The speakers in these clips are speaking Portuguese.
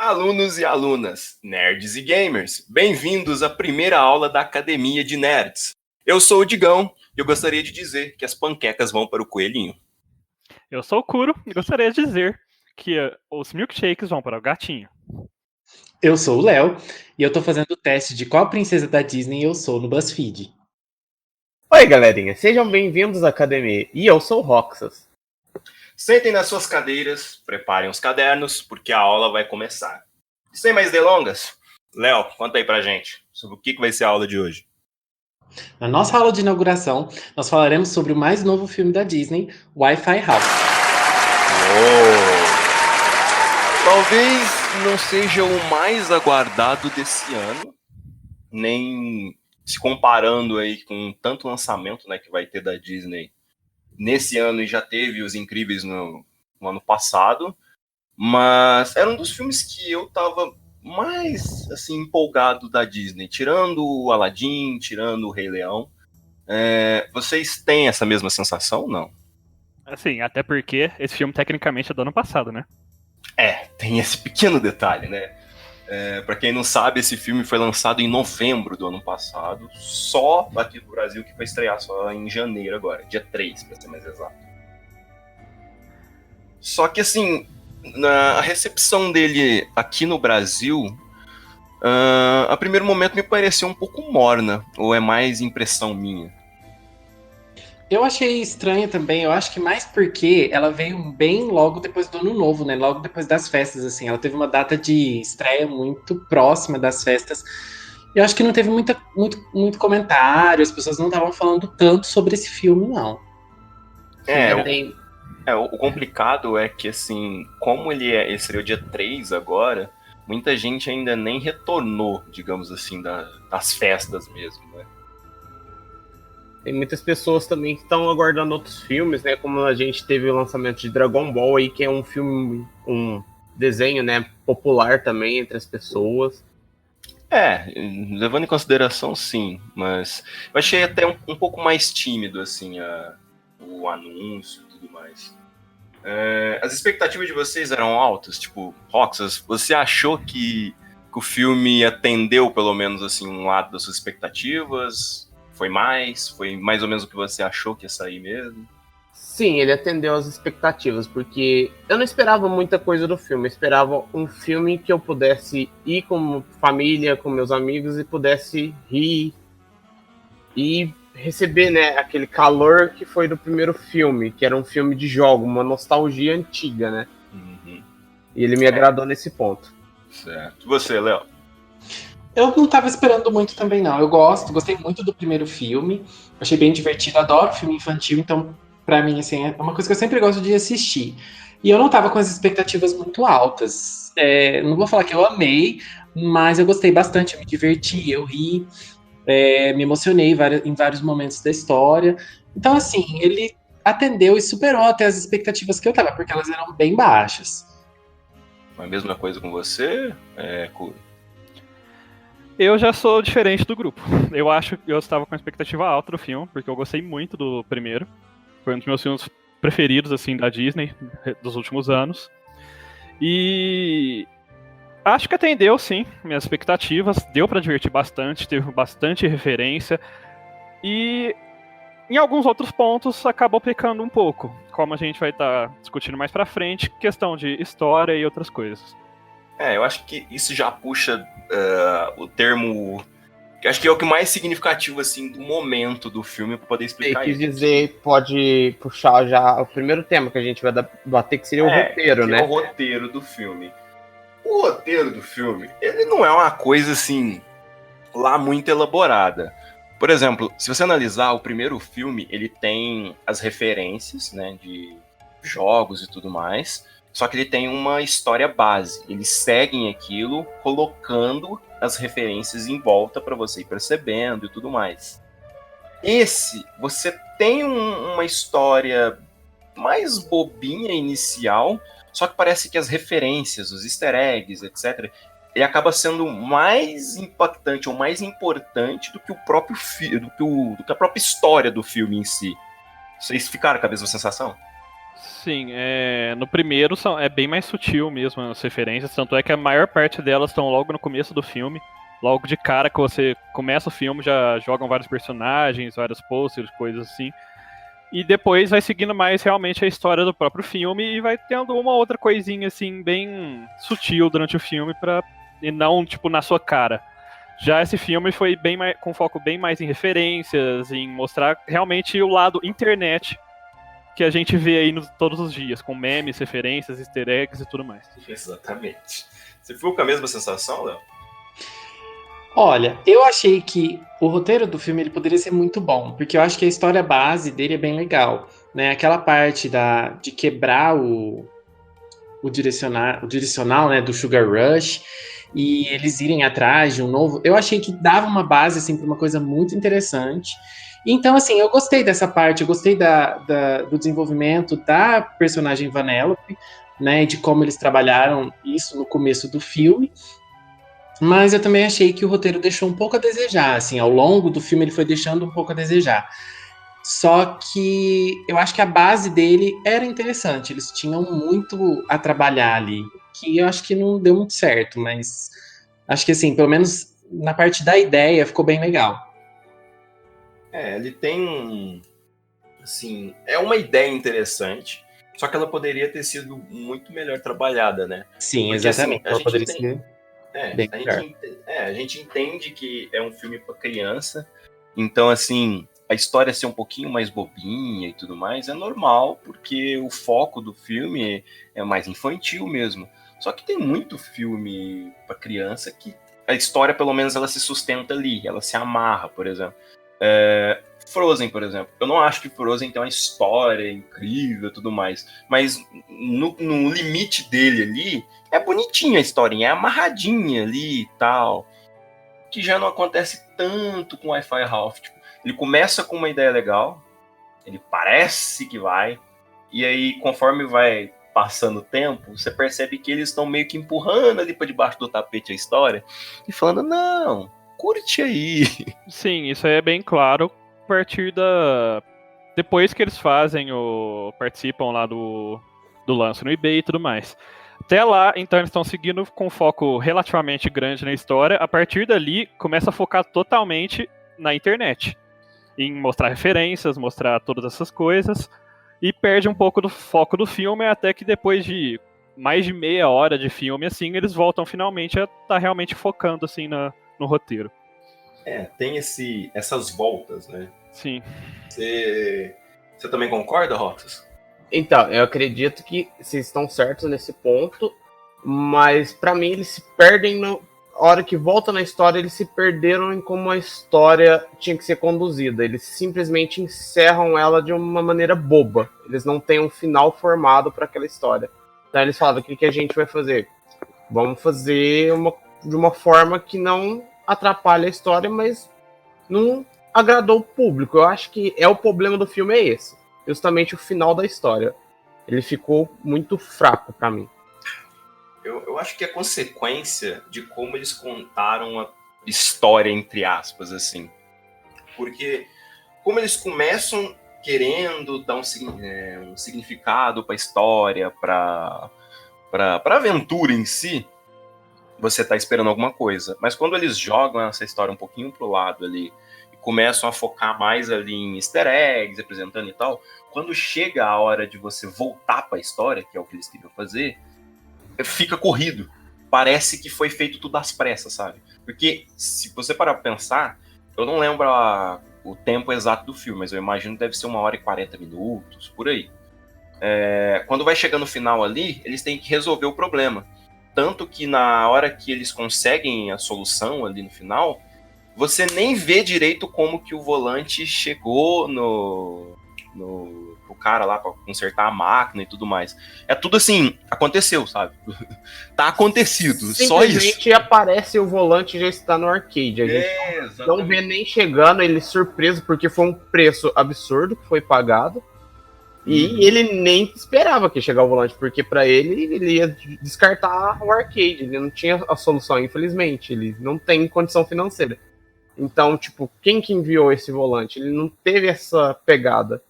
Alunos e alunas, nerds e gamers, bem-vindos à primeira aula da Academia de Nerds. Eu sou o Digão e eu gostaria de dizer que as panquecas vão para o coelhinho. Eu sou o Kuro e gostaria de dizer que os milkshakes vão para o gatinho. Eu sou o Léo e eu tô fazendo o teste de qual princesa da Disney eu sou no BuzzFeed. Oi, galerinha, sejam bem-vindos à academia. E eu sou o Roxas. Sentem nas suas cadeiras, preparem os cadernos, porque a aula vai começar. Sem mais delongas, Léo, conta aí pra gente sobre o que vai ser a aula de hoje. Na nossa aula de inauguração, nós falaremos sobre o mais novo filme da Disney, Wi-Fi House. Talvez não seja o mais aguardado desse ano, nem se comparando aí com tanto lançamento, né, que vai ter da Disney nesse ano, e já teve Os Incríveis no ano passado, mas era um dos filmes que eu tava mais assim empolgado da Disney, tirando o Aladdin, tirando o Rei Leão. Vocês têm essa mesma sensação, não? Assim, até porque esse filme tecnicamente é do ano passado, né? Tem esse pequeno detalhe, né? Pra quem não sabe, esse filme foi lançado em novembro do ano passado, só aqui no Brasil, que vai estrear só em janeiro agora, dia 3, pra ser mais exato. Só que assim, a recepção dele aqui no Brasil, a primeiro momento me pareceu um pouco morna, ou é mais impressão minha? Eu achei estranha também, eu acho que mais porque ela veio bem logo depois do Ano Novo, né? Logo depois das festas, assim. Ela teve uma data de estreia muito próxima das festas. E eu acho que não teve muito comentário, as pessoas não estavam falando tanto sobre esse filme, não. O complicado é que, assim, como ele seria o dia 3 agora, muita gente ainda nem retornou, digamos assim, das festas mesmo, né? Tem muitas pessoas também que estão aguardando outros filmes, né? Como a gente teve o lançamento de Dragon Ball aí, que é um filme, um desenho, né, popular também entre as pessoas. Levando em consideração, sim, mas eu achei até um pouco mais tímido, assim, o anúncio e tudo mais. As expectativas de vocês eram altas? Tipo, Roxas, você achou que o filme atendeu, pelo menos, assim, um lado das suas expectativas? Foi mais ou menos o que você achou que ia sair mesmo? Sim, ele atendeu às expectativas, porque eu não esperava muita coisa do filme. Eu esperava um filme que eu pudesse ir com família, com meus amigos, e pudesse rir e receber, né, aquele calor que foi do primeiro filme, que era um filme de jogo, uma nostalgia antiga, né? Uhum. E ele me agradou nesse ponto. Certo. E você, Léo? Eu não tava esperando muito também, não. Eu gostei muito do primeiro filme. Achei bem divertido, adoro filme infantil, então, pra mim, assim, é uma coisa que eu sempre gosto de assistir. E eu não tava com as expectativas muito altas. Não vou falar que eu amei, mas eu gostei bastante, eu me diverti, eu ri, me emocionei em vários momentos da história. Então, assim, ele atendeu e superou até as expectativas que eu tava, porque elas eram bem baixas. A mesma coisa com você, Kuro? Eu já sou diferente do grupo. Eu acho que eu estava com a expectativa alta do filme, porque eu gostei muito do primeiro. Foi um dos meus filmes preferidos, assim, da Disney dos últimos anos. E acho que atendeu, sim, minhas expectativas. Deu pra divertir bastante, teve bastante referência. E em alguns outros pontos acabou pecando um pouco, como a gente vai estar discutindo mais pra frente, questão de história e outras coisas. Eu acho que isso já puxa o termo, que acho que é o que mais significativo, assim, do momento do filme, para poder explicar Quis isso. dizer, pode puxar já o primeiro tema que a gente vai bater, que seria o roteiro, né? É o roteiro do filme. O roteiro do filme, ele não é uma coisa, assim, lá muito elaborada. Por exemplo, se você analisar o primeiro filme, ele tem as referências, né, de jogos e tudo mais, só que ele tem uma história base. Eles seguem aquilo, colocando as referências em volta para você ir percebendo e tudo mais. Esse, você tem uma história mais bobinha inicial, só que parece que as referências, os easter eggs, etc., ele acaba sendo mais impactante ou mais importante do que o próprio do que a própria história do filme em si. Vocês ficaram com a mesma sensação? Sim, no primeiro é bem mais sutil mesmo as referências, tanto é que a maior parte delas estão logo no começo do filme. Logo de cara que você começa o filme, já jogam vários personagens, vários posters, coisas assim. E depois vai seguindo mais realmente a história do próprio filme e vai tendo uma outra coisinha assim, bem sutil durante o filme, e não tipo na sua cara. Já esse filme foi bem mais, com foco bem mais em referências, em mostrar realmente o lado internet que a gente vê aí todos os dias, com memes, referências, easter eggs e tudo mais. Exatamente. Você ficou com a mesma sensação, Léo? Olha, eu achei que o roteiro do filme ele poderia ser muito bom, porque eu acho que a história base dele é bem legal, né? Aquela parte de quebrar o direcional, né, do Sugar Rush e eles irem atrás de um novo. Eu achei que dava uma base assim para uma coisa muito interessante. Então, assim, eu gostei dessa parte, eu gostei do desenvolvimento da personagem Vanellope, né, de como eles trabalharam isso no começo do filme. Mas eu também achei que o roteiro deixou um pouco a desejar, assim, ao longo do filme ele foi deixando um pouco a desejar. Só que eu acho que a base dele era interessante, eles tinham muito a trabalhar ali, que eu acho que não deu muito certo, mas acho que assim, pelo menos na parte da ideia ficou bem legal. Ele tem, assim, é uma ideia interessante, só que ela poderia ter sido muito melhor trabalhada, né? Sim, Porque, exatamente. assim, Ela poderia ser bem melhor. a gente entende que é um filme para criança, então, assim, a história ser um pouquinho mais bobinha e tudo mais é normal, porque o foco do filme é mais infantil mesmo. Só que tem muito filme para criança que a história, pelo menos, ela se sustenta ali, ela se amarra, por exemplo. Frozen, por exemplo. Eu não acho que Frozen tem uma história incrível e tudo mais, mas no limite dele ali, é bonitinha a historinha, é amarradinha ali e tal, que já não acontece tanto com Wi-Fi Ralph. Tipo, ele começa com uma ideia legal, ele parece que vai, e aí conforme vai passando o tempo, você percebe que eles estão meio que empurrando ali para debaixo do tapete a história e falando, não, curte aí. Sim, isso aí é bem claro a partir depois que eles participam lá do lance no eBay e tudo mais. Até lá, então, eles estão seguindo com um foco relativamente grande na história. A partir dali, começa a focar totalmente na internet. Em mostrar referências, mostrar todas essas coisas. E perde um pouco do foco do filme, até que depois de mais de meia hora de filme, assim, eles voltam finalmente a estar realmente focando, assim, no roteiro. Tem essas voltas, né? Sim. Você também concorda, Roxas? Então, eu acredito que vocês estão certos nesse ponto, mas pra mim eles se perdem na hora que volta na história, eles se perderam em como a história tinha que ser conduzida. Eles simplesmente encerram ela de uma maneira boba. Eles não têm um final formado para aquela história. Então eles falam, o que a gente vai fazer? Vamos fazer de uma forma que não atrapalhe a história, mas não agradou o público. Eu acho que o problema do filme é esse. Justamente o final da história. Ele ficou muito fraco pra mim. Eu acho que é consequência de como eles contaram a história, entre aspas, assim. Porque como eles começam querendo dar um significado pra história, pra aventura em si, você tá esperando alguma coisa. Mas quando eles jogam essa história um pouquinho pro lado ali, e começam a focar mais ali em easter eggs, apresentando e tal, quando chega a hora de você voltar pra história, que é o que eles queriam fazer, fica corrido. Parece que foi feito tudo às pressas, sabe? Porque se você parar pra pensar, eu não lembro o tempo exato do filme, mas eu imagino que deve ser 1h40, por aí. Quando vai chegando no final ali, eles têm que resolver o problema. Tanto que na hora que eles conseguem a solução ali no final, você nem vê direito como que o volante chegou no cara lá pra consertar a máquina e tudo mais. É tudo assim, aconteceu, sabe? Tá acontecido, só isso. Simplesmente aparece o volante e já está no arcade. A gente não vê nem chegando, ele surpreso, porque foi um preço absurdo que foi pagado. E ele nem esperava que ia chegar o volante, porque pra ele ia descartar o arcade. Ele não tinha a solução, infelizmente. Ele não tem condição financeira. Então, tipo, quem que enviou esse volante? Ele não teve essa pegada.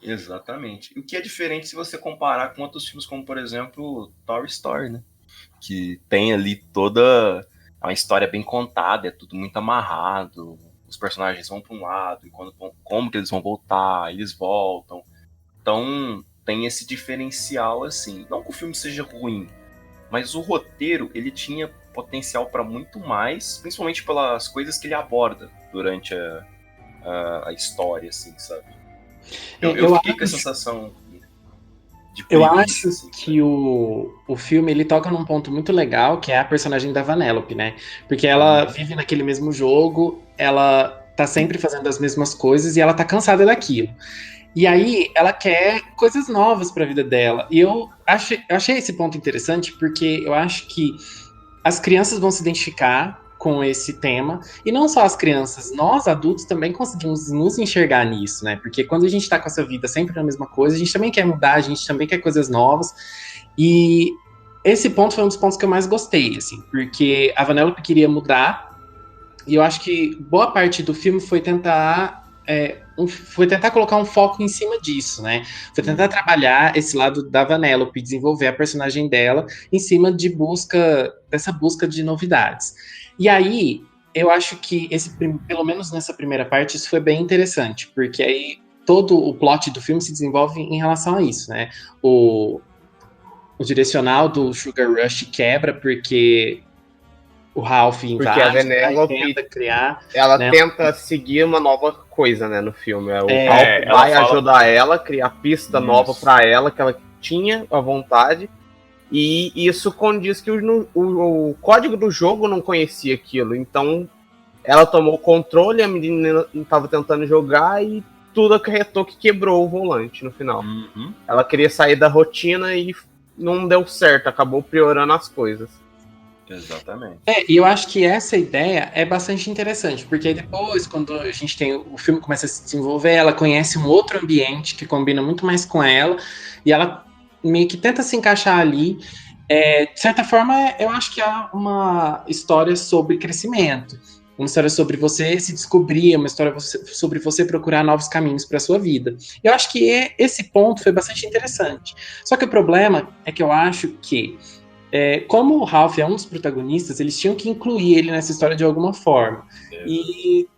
Exatamente. O que é diferente se você comparar com outros filmes, como por exemplo Toy Story, né? Que tem ali toda uma história bem contada, é tudo muito amarrado. Os personagens vão para um lado, e como que eles vão voltar, eles voltam. Então tem esse diferencial assim. Não que o filme seja ruim, mas o roteiro ele tinha potencial para muito mais, principalmente pelas coisas que ele aborda durante a história, assim, sabe? Eu fiquei com a sensação de Eu preguiça, acho assim, que o filme ele toca num ponto muito legal, que é a personagem da Vanellope, né? Porque ela vive naquele mesmo jogo, ela tá sempre fazendo as mesmas coisas e ela tá cansada daquilo. E aí ela quer coisas novas pra vida dela. E eu achei esse ponto interessante porque eu acho que as crianças vão se identificar com esse tema, e não só as crianças, nós adultos também conseguimos nos enxergar nisso, né? Porque quando a gente tá com essa vida sempre na mesma coisa, a gente também quer mudar, a gente também quer coisas novas, e esse ponto foi um dos pontos que eu mais gostei, assim, porque a Vanellope queria mudar, e eu acho que boa parte do filme foi tentar colocar um foco em cima disso, né? Foi tentar trabalhar esse lado da Vanellope, desenvolver a personagem dela em cima dessa busca de novidades. E aí, eu acho que pelo menos nessa primeira parte, isso foi bem interessante, porque aí todo o plot do filme se desenvolve em relação a isso, né? O direcional do Sugar Rush quebra porque o Ralph Porque a invade, Vanellope, tenta criar, ela né? tenta seguir uma nova coisa, né, no filme. O É, Ralph ela vai fala- ajudar ela, criar pista Isso. nova pra ela, que ela tinha a vontade. E isso condiz que o código do jogo não conhecia aquilo. Então, ela tomou o controle, a menina estava tentando jogar e tudo acarretou que quebrou o volante no final. Uhum. Ela queria sair da rotina e não deu certo, acabou piorando as coisas. Exatamente. E eu acho que essa ideia é bastante interessante, porque aí depois, quando a gente tem o filme começa a se desenvolver, ela conhece um outro ambiente que combina muito mais com ela, e ela meio que tenta se encaixar ali. De certa forma, eu acho que é uma história sobre crescimento, uma história sobre você se descobrir, uma história sobre você procurar novos caminhos para sua vida. Eu acho que esse ponto foi bastante interessante. Só que o problema é que eu acho que como o Ralph é um dos protagonistas, eles tinham que incluir ele nessa história de alguma forma. E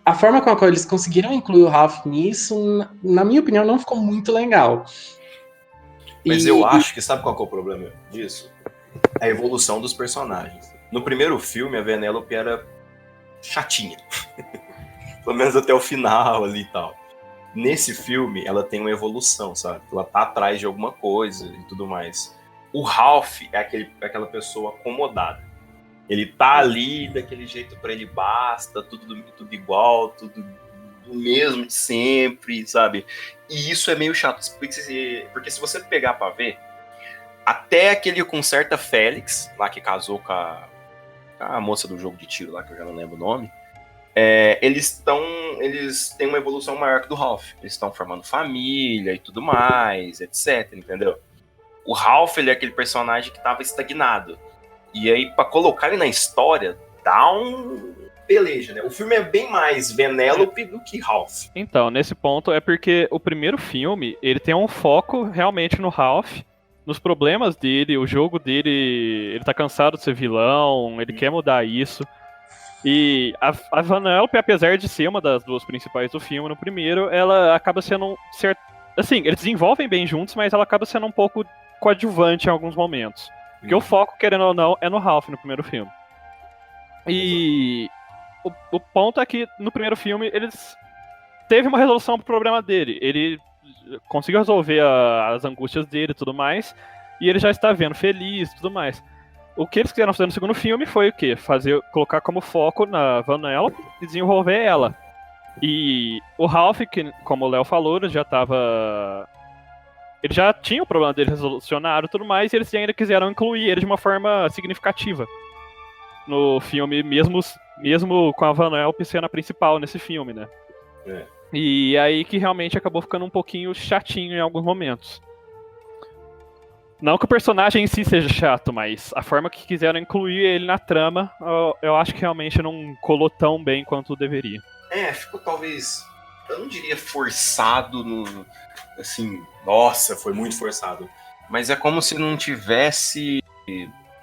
a forma com a qual eles conseguiram incluir o Ralph nisso, na minha opinião, não ficou muito legal. Mas eu acho que sabe qual que é o problema disso? A evolução dos personagens. No primeiro filme, a Vanellope era chatinha. Pelo menos até o final ali e tal. Nesse filme, ela tem uma evolução, sabe? Ela tá atrás de alguma coisa e tudo mais. O Ralph é aquela pessoa acomodada. Ele tá ali, daquele jeito pra ele basta, tudo igual, tudo do mesmo de sempre, sabe? E isso é meio chato, porque se você pegar pra ver, até aquele Concerta Félix, lá que casou com a moça do jogo de tiro lá, que eu já não lembro o nome, eles têm uma evolução maior que do Ralph. Eles estão formando família e tudo mais, etc, entendeu? O Ralph, ele é aquele personagem que tava estagnado. E aí, pra colocar ele na história, dá um peleja, né? O filme é bem mais Vanellope do que Ralph. Então, nesse ponto é porque o primeiro filme, ele tem um foco realmente no Ralph, nos problemas dele, o jogo dele, ele tá cansado de ser vilão, ele quer mudar isso. E a Vanellope, apesar de ser uma das duas principais do filme, no primeiro, ela acaba sendo assim, eles desenvolvem bem juntos, mas ela acaba sendo um pouco coadjuvante em alguns momentos. Porque o foco, querendo ou não, é no Ralph no primeiro filme. E o ponto é que no primeiro filme eles teve uma resolução pro problema dele. Ele conseguiu resolver as angústias dele e tudo mais. E ele já está vendo feliz e tudo mais. O que eles quiseram fazer no segundo filme foi o quê? Colocar como foco na Vanellope e desenvolver ela. E o Ralph, que, como o Léo falou, ele já tinha o problema dele resolucionado e tudo mais, e eles ainda quiseram incluir ele de uma forma significativa no filme, mesmo com a Vanellope sendo a principal nesse filme, né? E aí que realmente acabou ficando um pouquinho chatinho em alguns momentos. Não que o personagem em si seja chato, mas a forma que quiseram incluir ele na trama, eu acho que realmente não colou tão bem quanto deveria. Ficou talvez eu não diria forçado assim, nossa, foi muito forçado. Mas é como se não tivesse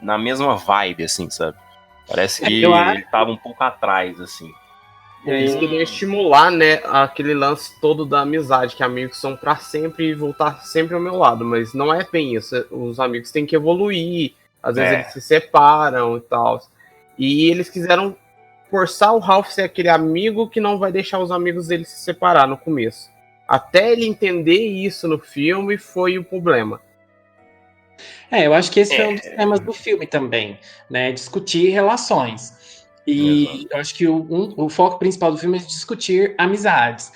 na mesma vibe, assim, sabe? Parece que ele tava um pouco atrás, assim. E aí eles queriam estimular, né, aquele lance todo da amizade, que amigos são pra sempre e voltar sempre ao meu lado, mas não é bem isso. Os amigos têm que evoluir, às vezes eles se separam e tal. E eles quiseram forçar o Ralph ser aquele amigo que não vai deixar os amigos dele se separar no começo. Até ele entender isso no filme foi o problema. Eu acho que esse foi um dos temas do filme também, né? Discutir relações. E eu acho que o foco principal do filme é discutir amizades.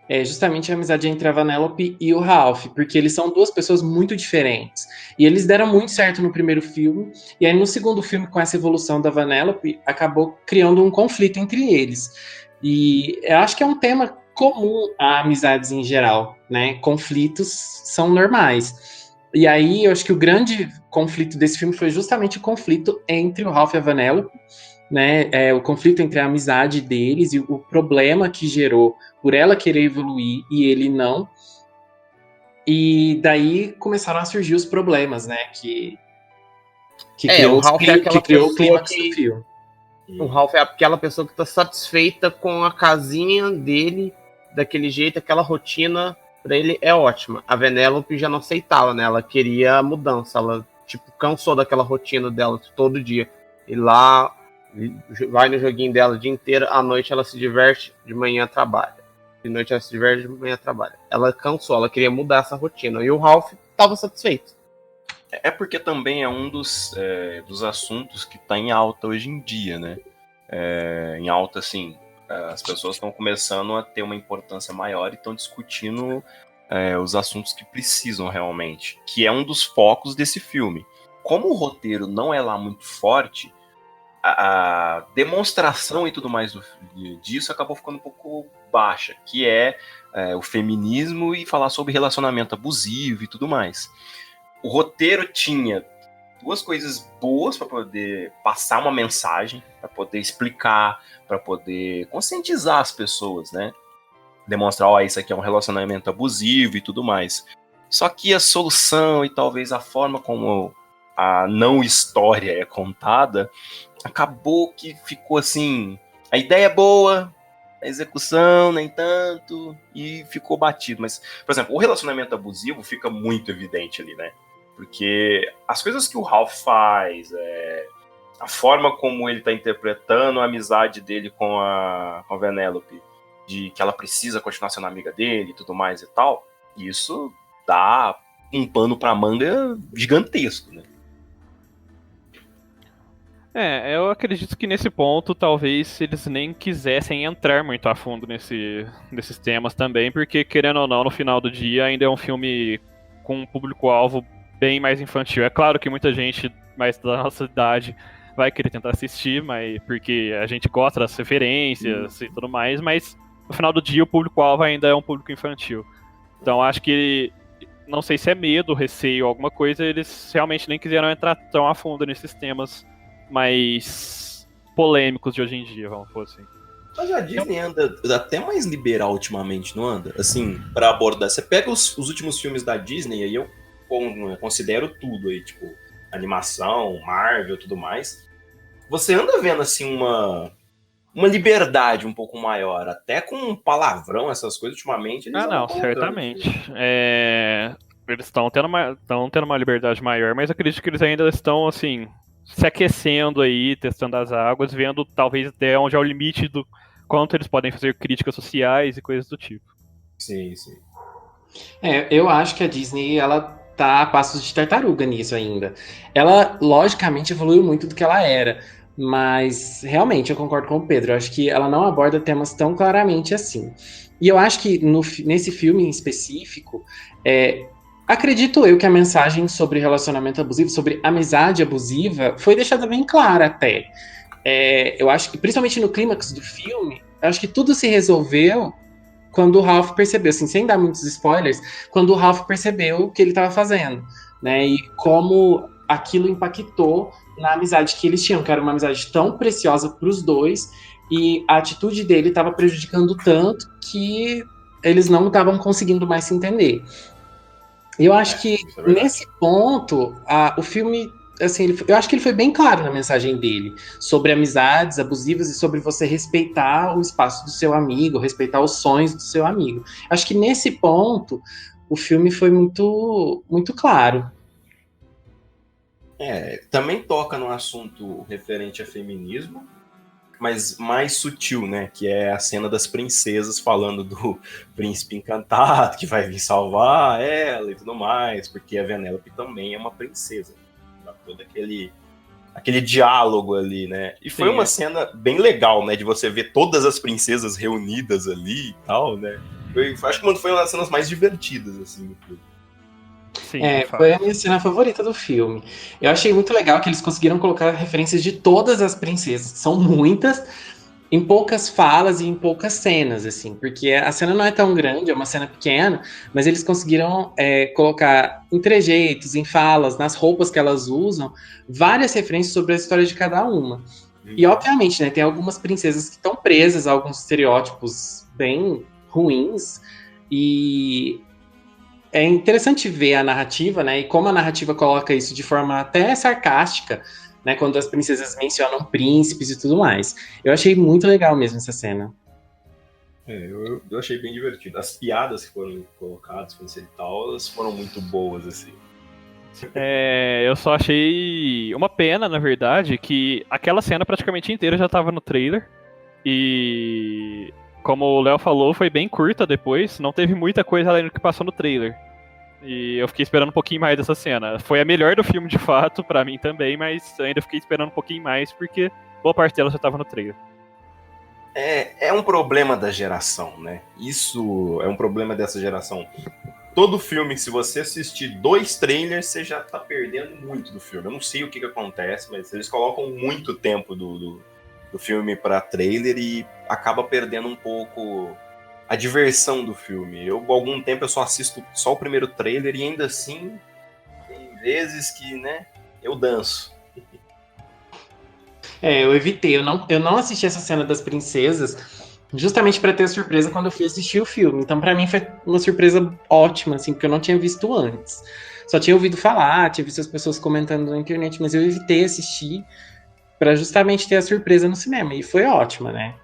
É justamente a amizade entre a Vanellope e o Ralph, porque eles são duas pessoas muito diferentes. E eles deram muito certo no primeiro filme, e aí no segundo filme, com essa evolução da Vanellope, acabou criando um conflito entre eles. E eu acho que é um tema comum a amizades em geral, né? Conflitos são normais. E aí eu acho que o grande conflito desse filme foi justamente o conflito entre o Ralph e a Vanellope, né? O conflito entre a amizade deles e o problema que gerou por ela querer evoluir e ele não. E daí começaram a surgir os problemas, né? Que criou o clímax do filme. O Ralph é aquela pessoa que tá satisfeita com a casinha dele, daquele jeito, aquela rotina, pra ele é ótima. A Vanellope já não aceitava, né? Ela queria mudança, ela, tipo, cansou daquela rotina dela todo dia. E lá, vai no joguinho dela o dia inteiro, à noite ela se diverte, de manhã trabalha. De noite ela se diverte, de manhã trabalha. Ela cansou, ela queria mudar essa rotina. E o Ralph estava satisfeito. É porque também é um dos assuntos que está em alta hoje em dia, né? Em alta, assim, as pessoas estão começando a ter uma importância maior e estão discutindo os assuntos que precisam realmente, que é um dos focos desse filme. Como o roteiro não é lá muito forte, a demonstração e tudo mais disso acabou ficando um pouco baixa, que é o feminismo e falar sobre relacionamento abusivo e tudo mais. O roteiro tinha duas coisas boas para poder passar uma mensagem, para poder explicar, para poder conscientizar as pessoas, né? Demonstrar, isso aqui é um relacionamento abusivo e tudo mais. Só que a solução e talvez a forma como a não história é contada, acabou que ficou assim, a ideia é boa, a execução nem tanto, e ficou batido. Mas, por exemplo, o relacionamento abusivo fica muito evidente ali, né? Porque as coisas que o Ralph faz, a forma como ele tá interpretando a amizade dele com a Vanellope, de que ela precisa continuar sendo amiga dele e tudo mais e tal, isso dá um pano pra manga gigantesco, né? Eu acredito que nesse ponto talvez eles nem quisessem entrar muito a fundo nesses temas também, porque querendo ou não, no final do dia ainda é um filme com um público-alvo bem mais infantil. É claro que muita gente mais da nossa idade vai querer tentar assistir, mas porque a gente gosta das referências e tudo mais, mas no final do dia o público-alvo ainda é um público infantil. Então acho que, não sei se é medo, receio, alguma coisa, eles realmente nem quiseram entrar tão a fundo nesses temas mais polêmicos de hoje em dia, vamos por assim. Mas a Disney anda até mais liberal ultimamente, não anda? Assim, pra abordar. Você pega os últimos filmes da Disney, aí eu considero tudo aí, tipo, animação, Marvel e tudo mais. Você anda vendo, assim, uma liberdade um pouco maior, até com palavrão, essas coisas, ultimamente. Eles não, certamente. Eles estão tendo uma liberdade maior, mas acredito que eles ainda estão, assim, se aquecendo aí, testando as águas, vendo talvez até onde é o limite do quanto eles podem fazer críticas sociais e coisas do tipo. Sim, sim. Eu acho que a Disney, ela tá a passos de tartaruga nisso ainda. Ela, logicamente, evoluiu muito do que ela era, mas realmente eu concordo com o Pedro. Eu acho que ela não aborda temas tão claramente assim. E eu acho que nesse filme em específico, acredito eu que a mensagem sobre relacionamento abusivo, sobre amizade abusiva, foi deixada bem clara até. Eu acho que, principalmente no clímax do filme, eu acho que tudo se resolveu quando o Ralph percebeu, assim, sem dar muitos spoilers, quando o Ralph percebeu o que ele estava fazendo, né? E como aquilo impactou na amizade que eles tinham, que era uma amizade tão preciosa para os dois, e a atitude dele estava prejudicando tanto que eles não estavam conseguindo mais se entender. Eu acho que isso é verdade. nesse ponto, o filme, assim, eu acho que ele foi bem claro na mensagem dele, sobre amizades abusivas e sobre você respeitar o espaço do seu amigo, respeitar os sonhos do seu amigo. Acho que nesse ponto, o filme foi muito, muito claro. Também toca no assunto referente a feminismo, mas mais sutil, né? Que é a cena das princesas falando do príncipe encantado que vai vir salvar ela e tudo mais, porque a Vanellope também é uma princesa. Dá todo aquele diálogo ali, né? E foi uma cena bem legal, né? De você ver todas as princesas reunidas ali e tal, né? Acho que foi uma das cenas mais divertidas, assim, do filme. Sim, Foi a minha cena favorita do filme. Eu achei muito legal que eles conseguiram colocar referências de todas as princesas, que são muitas, em poucas falas e em poucas cenas, assim, porque a cena não é tão grande, é uma cena pequena, mas eles conseguiram colocar em trejeitos, em falas, nas roupas que elas usam, várias referências sobre a história de cada uma. E, obviamente, né, tem algumas princesas que estão presas a alguns estereótipos bem ruins, e é interessante ver a narrativa, né, e como a narrativa coloca isso de forma até sarcástica, né, quando as princesas mencionam príncipes e tudo mais. Eu achei muito legal mesmo essa cena. Eu achei bem divertido. As piadas que foram colocadas, e tal, elas foram muito boas, assim. Eu só achei uma pena, na verdade, que aquela cena praticamente inteira já tava no trailer. E como o Léo falou, foi bem curta depois, não teve muita coisa além do que passou no trailer. E eu fiquei esperando um pouquinho mais dessa cena. Foi a melhor do filme, de fato, pra mim também, mas eu ainda fiquei esperando um pouquinho mais, porque boa parte dela já tava no trailer. É um problema da geração, né? Isso é um problema dessa geração. Todo filme, se você assistir 2 trailers, você já tá perdendo muito do filme. Eu não sei o que acontece, mas eles colocam muito tempo do filme pra trailer e acaba perdendo um pouco a diversão do filme. Algum tempo, eu só assisto só o primeiro trailer e ainda assim, tem vezes que, né, eu danço. Eu evitei, eu não assisti essa cena das princesas justamente para ter a surpresa quando eu fui assistir o filme. Então, para mim, foi uma surpresa ótima, assim, porque eu não tinha visto antes. Só tinha ouvido falar, tinha visto as pessoas comentando na internet, mas eu evitei assistir para justamente ter a surpresa no cinema. E foi ótima, né?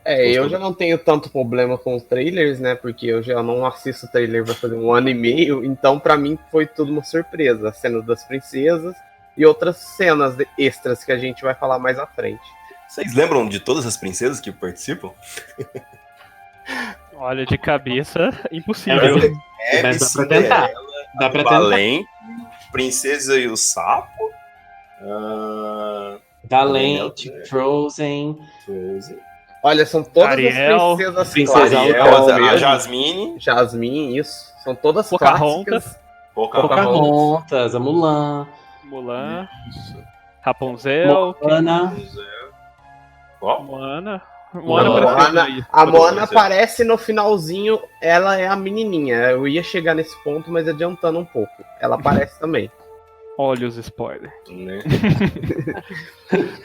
Eu já não tenho tanto problema com os trailers, né? Porque eu já não assisto trailer vai fazer 1 ano e meio. Então, pra mim, foi tudo uma surpresa. A cena das princesas e outras cenas extras que a gente vai falar mais à frente. Vocês lembram de todas as princesas que participam? Olha, de cabeça, impossível. Mas dá pra tentar. Dá pra tentar. Valente, Princesa e o Sapo. Valente, Frozen. Olha, são todas Ariel, as princesas Princesa clássicas. A Jasmine. Jasmine, isso. São todas Pocahontas. clássicas. Pocahontas, a Mulan. Mulan. Rapunzel. Moana. Moana. A Moana aparece no finalzinho, ela é a menininha. Eu ia chegar nesse ponto, mas adiantando um pouco. Ela aparece também. Olha os spoilers. Né?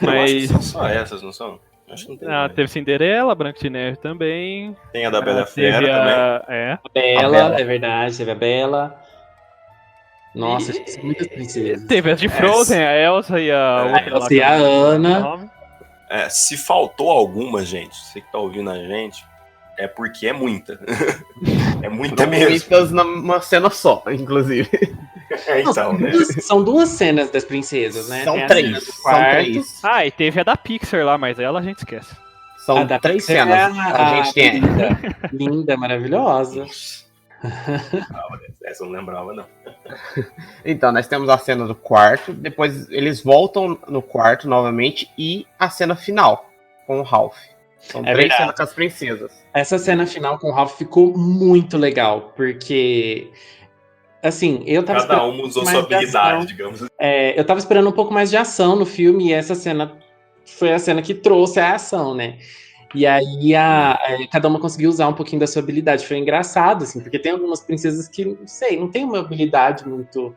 Mas... Eu acho que são só essas, não são? Acho que não tem. Teve Cinderela, Branca de Neve também. Tem a da Bela Fera também. A Bela, é verdade, teve a Bela. Nossa, são muitas princesas. Teve as de Frozen, a Elsa e a outra lá. E a Ana. Se faltou alguma, gente, você que tá ouvindo a gente, é porque é muita. É muita mesmo. Muitas numa cena só, inclusive. Então, né? São 2 cenas das princesas, né? São Tem a 3. cena do São quarto. 3. E teve a da Pixar lá, mas ela a gente esquece. São A da 3 Pixar cenas. A gente tem. Linda, maravilhosa. Essa eu não lembrava, não. Então, nós temos a cena do quarto, depois eles voltam no quarto novamente e a cena final com o Ralph. São 3 cenas com as princesas. Essa cena final com o Ralph ficou muito legal, porque assim, eu tava Cada um usou sua habilidade, digamos assim. Eu tava esperando um pouco mais de ação no filme e essa cena foi a cena que trouxe a ação, né? E aí cada uma conseguiu usar um pouquinho da sua habilidade. Foi engraçado, assim, porque tem algumas princesas que, não sei, não tem uma habilidade muito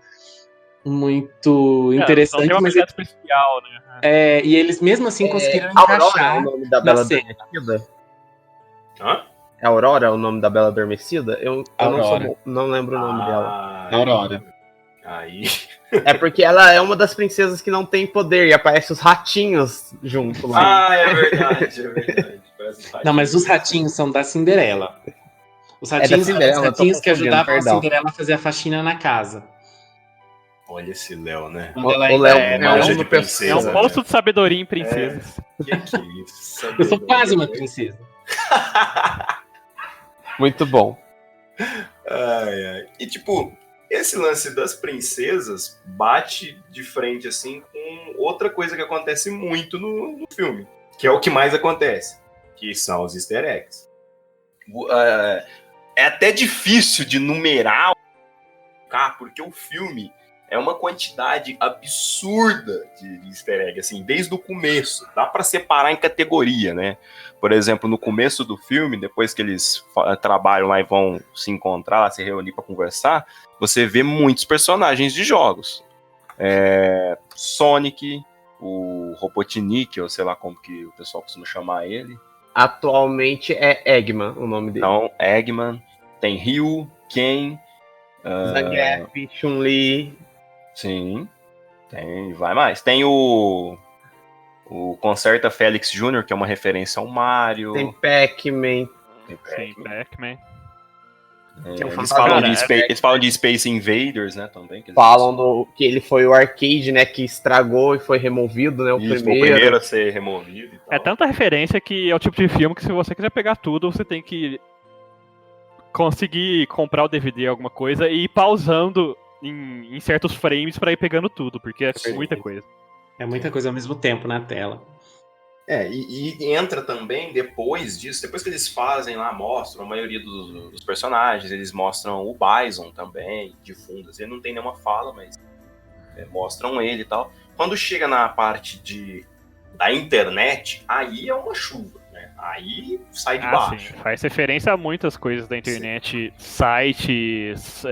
interessante. Não tem uma habilidade especial, né? E eles mesmo assim conseguiram Aurora encaixar é o nome da na Bela cena. Adormecida. Hã? É Aurora o nome da Bela Adormecida? Eu Aurora. não lembro o nome dela. Aurora. Aí. É porque ela é uma das princesas que não tem poder e aparece os ratinhos junto lá. Ah, é verdade, é verdade. Não, mas os ratinhos são da Cinderela. Os da ratinhos eram Cinderela, os tô ratinhos que confundindo, ajudavam perdão. a Cinderela a fazer a faxina na casa. Olha esse Léo, né? Quando ela O Léo ainda manja era de uma princesa. É um né? poço de sabedoria em princesas. Que é isso? Eu sou quase uma princesa. Muito bom. Ai, ai. E tipo, esse lance das princesas bate de frente assim com outra coisa que acontece muito no filme, que é o que mais acontece, que são os easter eggs. É até difícil de numerar, porque o filme é uma quantidade absurda de easter egg, assim, desde o começo. Dá pra separar em categoria, né? Por exemplo, no começo do filme, depois que eles trabalham lá e vão se encontrar, se reunir pra conversar, você vê muitos personagens de jogos. Sonic, o Robotnik, ou sei lá como que o pessoal costuma chamar ele. Atualmente é Eggman o nome dele. Então, Eggman, tem Ryu, Ken... Zangief, Chun-Li. Sim, tem, vai mais. Tem o Concerta Félix Jr., que é uma referência ao Mario. Tem Pac-Man. Tem Sim, Pac-Man. que é um Eles fantasma, falam, né? eles falam de Space Invaders, né, também. Que eles Falam que ele foi o arcade, né, que estragou e foi removido, né, o Isso, primeiro. o primeiro a ser removido e tal. É tanta referência que é o tipo de filme que se você quiser pegar tudo, você tem que conseguir comprar o DVD, alguma coisa, e ir pausando em certos frames pra ir pegando tudo, porque é Sim. muita coisa. É muita coisa ao mesmo tempo na tela. E entra também depois disso, depois que eles fazem lá, mostram a maioria dos personagens, eles mostram o Bison também, de fundo. Ele não tem nenhuma fala, mas mostram ele e tal. Quando chega na parte da internet, aí é uma chuva, né? Aí sai de baixo. Sim, faz referência a muitas coisas da internet, sites,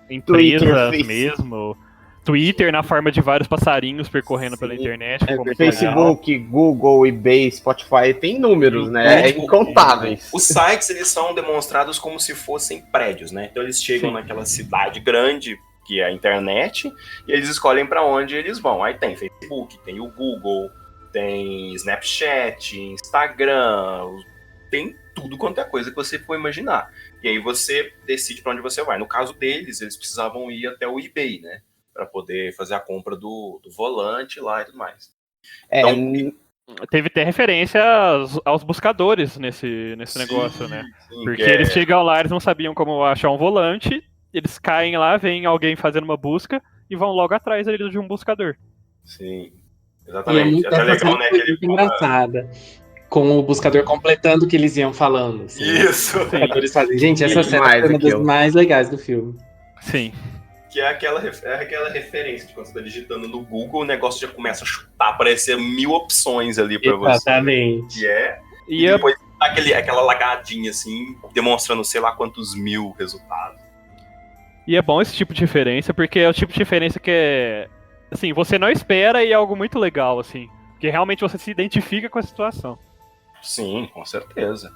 empresas Twitter, mesmo. Twitter na forma de vários passarinhos percorrendo pela internet. Ficou muito legal. Facebook, Google, eBay, Spotify, tem números, né? É Tipo, incontáveis. Os sites, eles são demonstrados como se fossem prédios, né? Então eles chegam naquela cidade grande, que é a internet, e eles escolhem para onde eles vão. Aí tem Facebook, tem o Google, tem Snapchat, Instagram, tem tudo quanto é coisa que você for imaginar. E aí você decide para onde você vai. No caso deles, eles precisavam ir até o eBay, né? Para poder fazer a compra do volante lá e tudo mais. Então, teve até referência aos buscadores nesse negócio, né? Sim, Porque eles chegam lá, eles não sabiam como achar um volante, eles caem lá, veem alguém fazendo uma busca e vão logo atrás ali de um buscador. Sim, E é exatamente. muito, Até legal, né? Que ele muito engraçada. Com o buscador completando o que eles iam falando. Assim, Isso! Os buscadores fazem. Gente, essa cena demais foi uma das aquilo. mais legais do filme. Sim. Que é aquela referência de quando você tá digitando no Google, o negócio já começa a chutar, aparecer 1000 opções ali pra você. Exatamente. E depois dá aquela lagadinha assim, demonstrando sei lá quantos 1000 resultados. E é bom esse tipo de referência, porque é o tipo de referência que é. Assim, você não espera e é algo muito legal, assim. Porque realmente você se identifica com a situação. Sim, com certeza.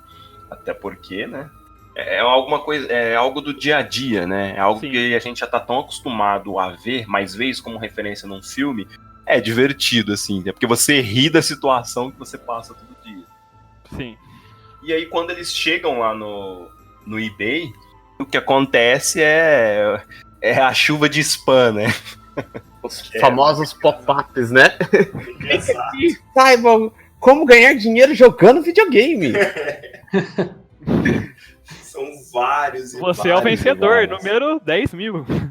Até porque, né? É alguma coisa, é algo do dia a dia, né? É algo que a gente já tá tão acostumado a ver, mas vê isso como referência num filme, é divertido, assim, né? Porque você ri da situação que você passa todo dia. Sim. E aí, quando eles chegam lá no eBay, o que acontece é a chuva de spam, né? Os famosos pop-ups, né? Exato. Saibam como ganhar dinheiro jogando videogame. São vários. Você é o vencedor, número 10.000.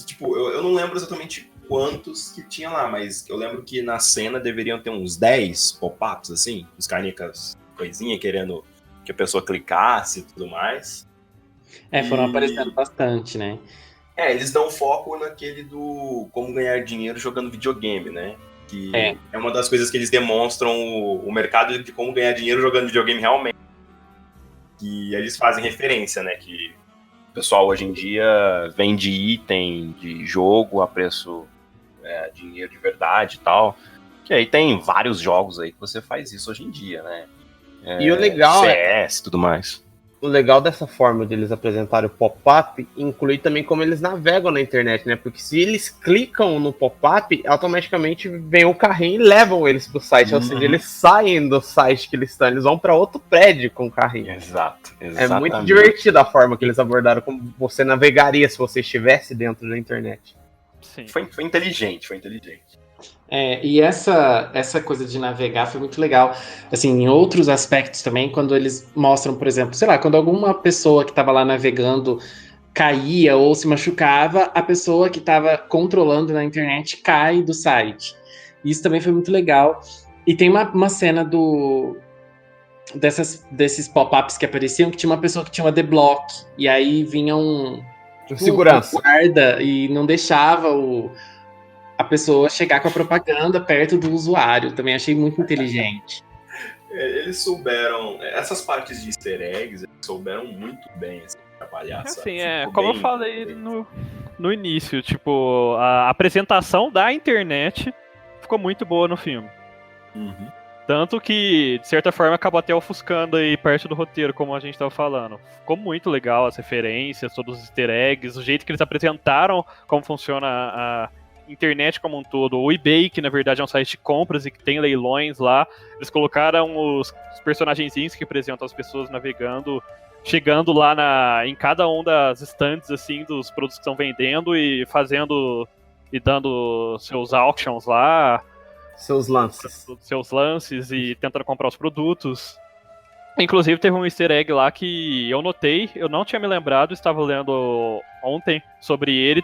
Tipo, eu não lembro exatamente quantos que tinha lá, mas eu lembro que na cena deveriam ter uns 10 pop-ups, assim, os canicas, coisinha, querendo que a pessoa clicasse e tudo mais. Foram aparecendo bastante, né? Eles dão foco naquele do como ganhar dinheiro jogando videogame, né? Que é uma das coisas que eles demonstram o mercado de como ganhar dinheiro jogando videogame realmente. E eles fazem referência, né? Que o pessoal hoje em dia vende item de jogo a preço dinheiro de verdade e tal. Que aí tem vários jogos aí que você faz isso hoje em dia, né? E o legal CS e tudo mais. O legal dessa forma de eles apresentarem o pop-up inclui também como eles navegam na internet, né? Porque se eles clicam no pop-up, automaticamente vem o carrinho e levam eles pro site. Ou seja, eles saem do site que eles estão, eles vão para outro prédio com o carrinho. Exato. É muito divertida a forma que eles abordaram, como você navegaria se você estivesse dentro da internet. Sim. Foi inteligente. E essa coisa de navegar foi muito legal. Assim, em outros aspectos também, quando eles mostram, por exemplo, sei lá, quando alguma pessoa que estava lá navegando caía ou se machucava, a pessoa que estava controlando na internet cai do site. Isso também foi muito legal. E tem uma cena desses pop-ups que apareciam, que tinha uma pessoa que tinha uma adblock, e aí vinha um segurança. guarda e não deixava a pessoa chegar com a propaganda perto do usuário. Também achei muito inteligente. Eles souberam, essas partes de easter eggs, eles souberam muito bem assim, trabalhar. Assim, Ficou como bem, eu falei no início, tipo, a apresentação da internet ficou muito boa no filme. Uhum. Tanto que, de certa forma, acabou até ofuscando aí parte do roteiro, como a gente tava falando. Ficou muito legal as referências, todos os easter eggs, o jeito que eles apresentaram como funciona a internet como um todo. O eBay, que na verdade é um site de compras e que tem leilões lá, eles colocaram os personagenzinhos que representam as pessoas navegando, chegando lá em cada um das estantes assim, dos produtos que estão vendendo e fazendo e dando seus auctions lá. Seus lances e tentando comprar os produtos. Inclusive teve um easter egg lá que eu notei, eu não tinha me lembrado, estava lendo ontem sobre ele,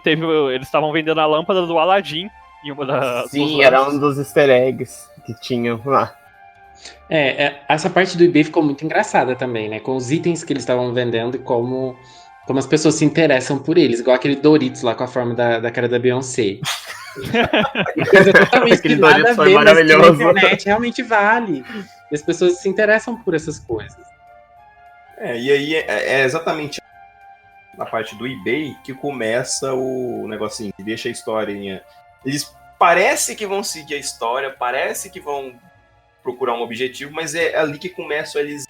eles estavam vendendo a lâmpada do Aladdin em uma das... Sim, era um dos easter eggs que tinham lá. Essa parte do eBay ficou muito engraçada também, né? Com os itens que eles estavam vendendo e como as pessoas se interessam por eles, igual aquele Doritos lá com a forma da cara da Beyoncé. Coisa totalmente que nada a ver, mas que na internet realmente vale. E as pessoas se interessam por essas coisas. E aí é exatamente na parte do eBay que começa o negocinho, que deixa a historinha. Eles parece que vão seguir a história, parece que vão procurar um objetivo, mas é ali que começam eles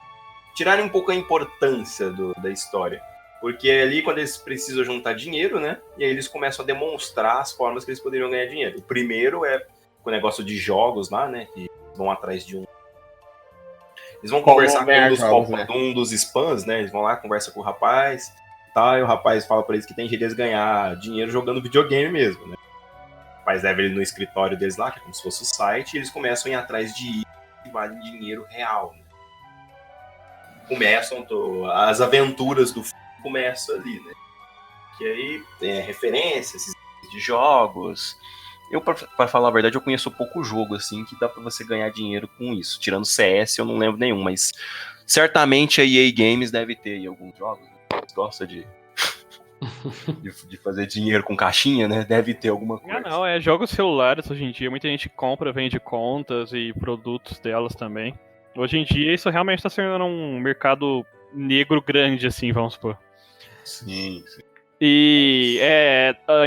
tirarem um pouco a importância da história. Porque é ali quando eles precisam juntar dinheiro, né? E aí eles começam a demonstrar as formas que eles poderiam ganhar dinheiro. O primeiro é o negócio de jogos lá, né? Que vão atrás de um... Eles vão conversar com um dos spams, né? Eles vão lá, conversam com o rapaz, tá? E o rapaz fala pra eles que tem jeito de eles ganhar dinheiro jogando videogame mesmo, né? O rapaz leva ele no escritório deles lá, que é como se fosse o site, e eles começam a ir atrás de que vale dinheiro real, né? Começam as aventuras do filme começam ali, né? Que aí tem referências De jogos. Eu, pra falar a verdade, eu conheço pouco jogo, assim, que dá pra você ganhar dinheiro com isso. Tirando CS, eu não lembro nenhum, mas certamente a EA Games deve ter aí alguns jogos. Gosta de fazer dinheiro com caixinha, né? Deve ter alguma coisa. Não, jogos celulares hoje em dia. Muita gente compra, vende contas e produtos delas também. Hoje em dia, isso realmente tá sendo um mercado negro grande, assim, vamos supor. Sim. E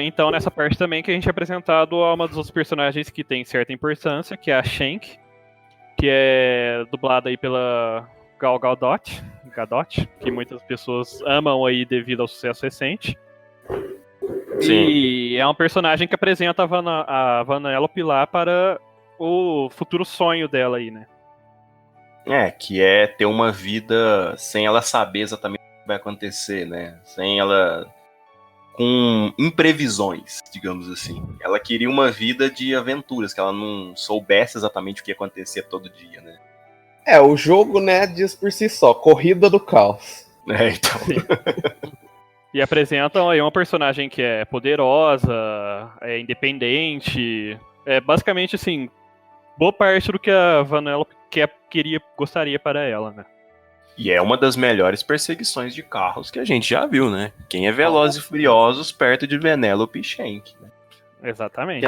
então nessa parte também que a gente é apresentado a uma dos outros personagens que tem certa importância, que é a Shank, que é dublada aí pela Gal Gadot, que muitas pessoas amam aí devido ao sucesso recente. Sim. E é um personagem que apresenta a Vanellope lá para o futuro sonho dela aí, né? Que é ter uma vida sem ela saber exatamente o que vai acontecer, né? Sem ela... com imprevisões, digamos assim. Ela queria uma vida de aventuras, que ela não soubesse exatamente o que ia acontecer todo dia, né? O jogo, né, diz por si só, corrida do caos. Então. E apresentam aí uma personagem que é poderosa, é independente, basicamente, assim, boa parte do que a Vanellope gostaria para ela, né? E é uma das melhores perseguições de carros que a gente já viu, né? Quem é Velozes e Furiosos perto de Vanellope e Shank, né? Exatamente.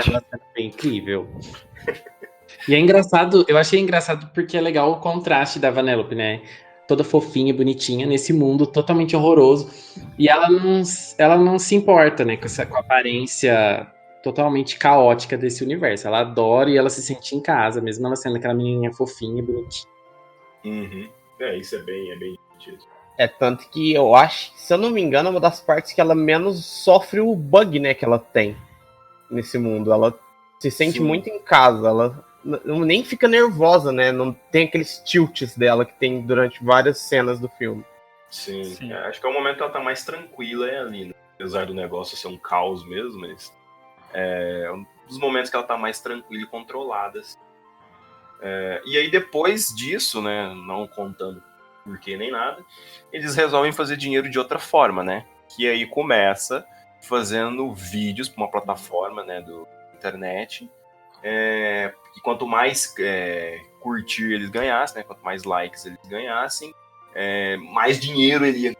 É incrível. E é engraçado, eu achei engraçado porque é legal o contraste da Vanellope, né? Toda fofinha e bonitinha nesse mundo totalmente horroroso. E ela não se importa, né? Com a aparência totalmente caótica desse universo. Ela adora e ela se sente em casa, mesmo ela sendo aquela menininha fofinha e bonitinha. Uhum. Isso é bem divertido. Tanto que eu acho, se eu não me engano, é uma das partes que ela menos sofre o bug, né, que ela tem nesse mundo. Ela se sente muito em casa, ela nem fica nervosa, né? Não tem aqueles tilts dela que tem durante várias cenas do filme. Sim. Acho que é o momento que ela tá mais tranquila ali, né? Apesar do negócio ser um caos mesmo, mas é um dos momentos que ela tá mais tranquila e controlada. Assim. E aí depois disso, né, não contando porquê nem nada, eles resolvem fazer dinheiro de outra forma, né? Que aí começa fazendo vídeos para uma plataforma, né, do internet. E quanto mais curtir eles ganhassem, né, quanto mais likes eles ganhassem, mais dinheiro ele ia e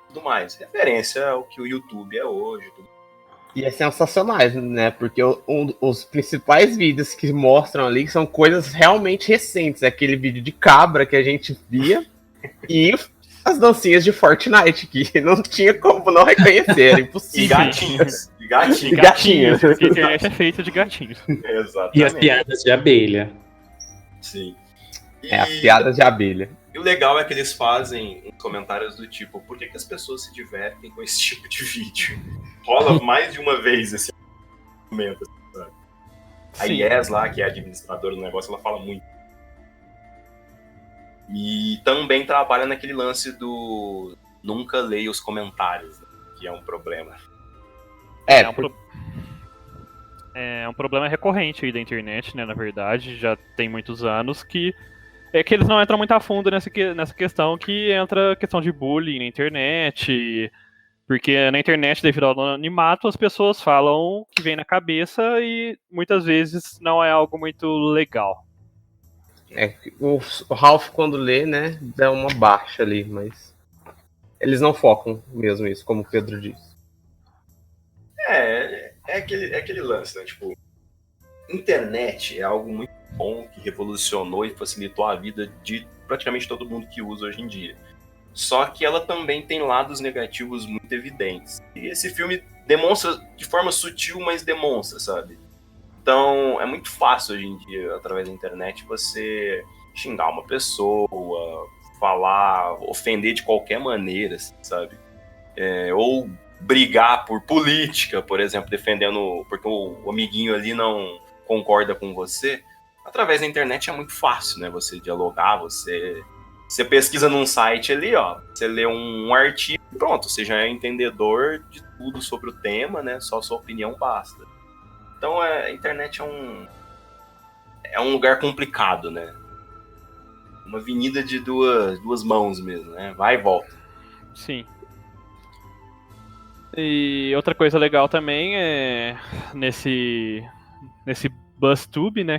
tudo mais. Referência ao que o YouTube é hoje. Tudo. E é sensacional, né? Porque os principais vídeos que mostram ali são coisas realmente recentes. Aquele vídeo de cabra que a gente via e as dancinhas de Fortnite, que não tinha como não reconhecer, era impossível. E gatinhos. E gatinhos. Porque a internet é feita de gatinhos. Exatamente. E as piadas de abelha. Sim. As piadas de abelha. E o legal é que eles fazem uns comentários do tipo, por que as pessoas se divertem com esse tipo de vídeo? Rola mais de uma vez esse momento, sabe? A Yes lá, que é a administradora do negócio, ela fala muito. E também trabalha naquele lance do nunca leia os comentários, né? Que é um problema. É um problema recorrente aí da internet, né, na verdade, já tem muitos anos, que eles não entram muito a fundo nessa questão, que entra a questão de bullying na internet, porque na internet, devido ao anonimato, as pessoas falam o que vem na cabeça e muitas vezes não é algo muito legal. O Ralph, quando lê, né, dá uma baixa ali, mas eles não focam mesmo isso, como o Pedro disse. É aquele lance, né? Tipo, internet é algo muito bom que revolucionou e facilitou a vida de praticamente todo mundo que usa hoje em dia. Só que ela também tem lados negativos muito evidentes. E esse filme demonstra de forma sutil, mas demonstra, sabe? Então, é muito fácil hoje em dia, através da internet, você xingar uma pessoa, falar, ofender de qualquer maneira, sabe? Ou brigar por política, por exemplo, defendendo porque o amiguinho ali não concorda com você. Através da internet é muito fácil, né? Você dialogar, você pesquisa num site ali, ó, você lê um artigo e pronto, você já é entendedor de tudo sobre o tema, né? Só sua opinião basta. Então a internet é um lugar complicado, né? Uma avenida de duas mãos mesmo, né? Vai e volta. Sim. E outra coisa legal também é nesse BuzzTube, né,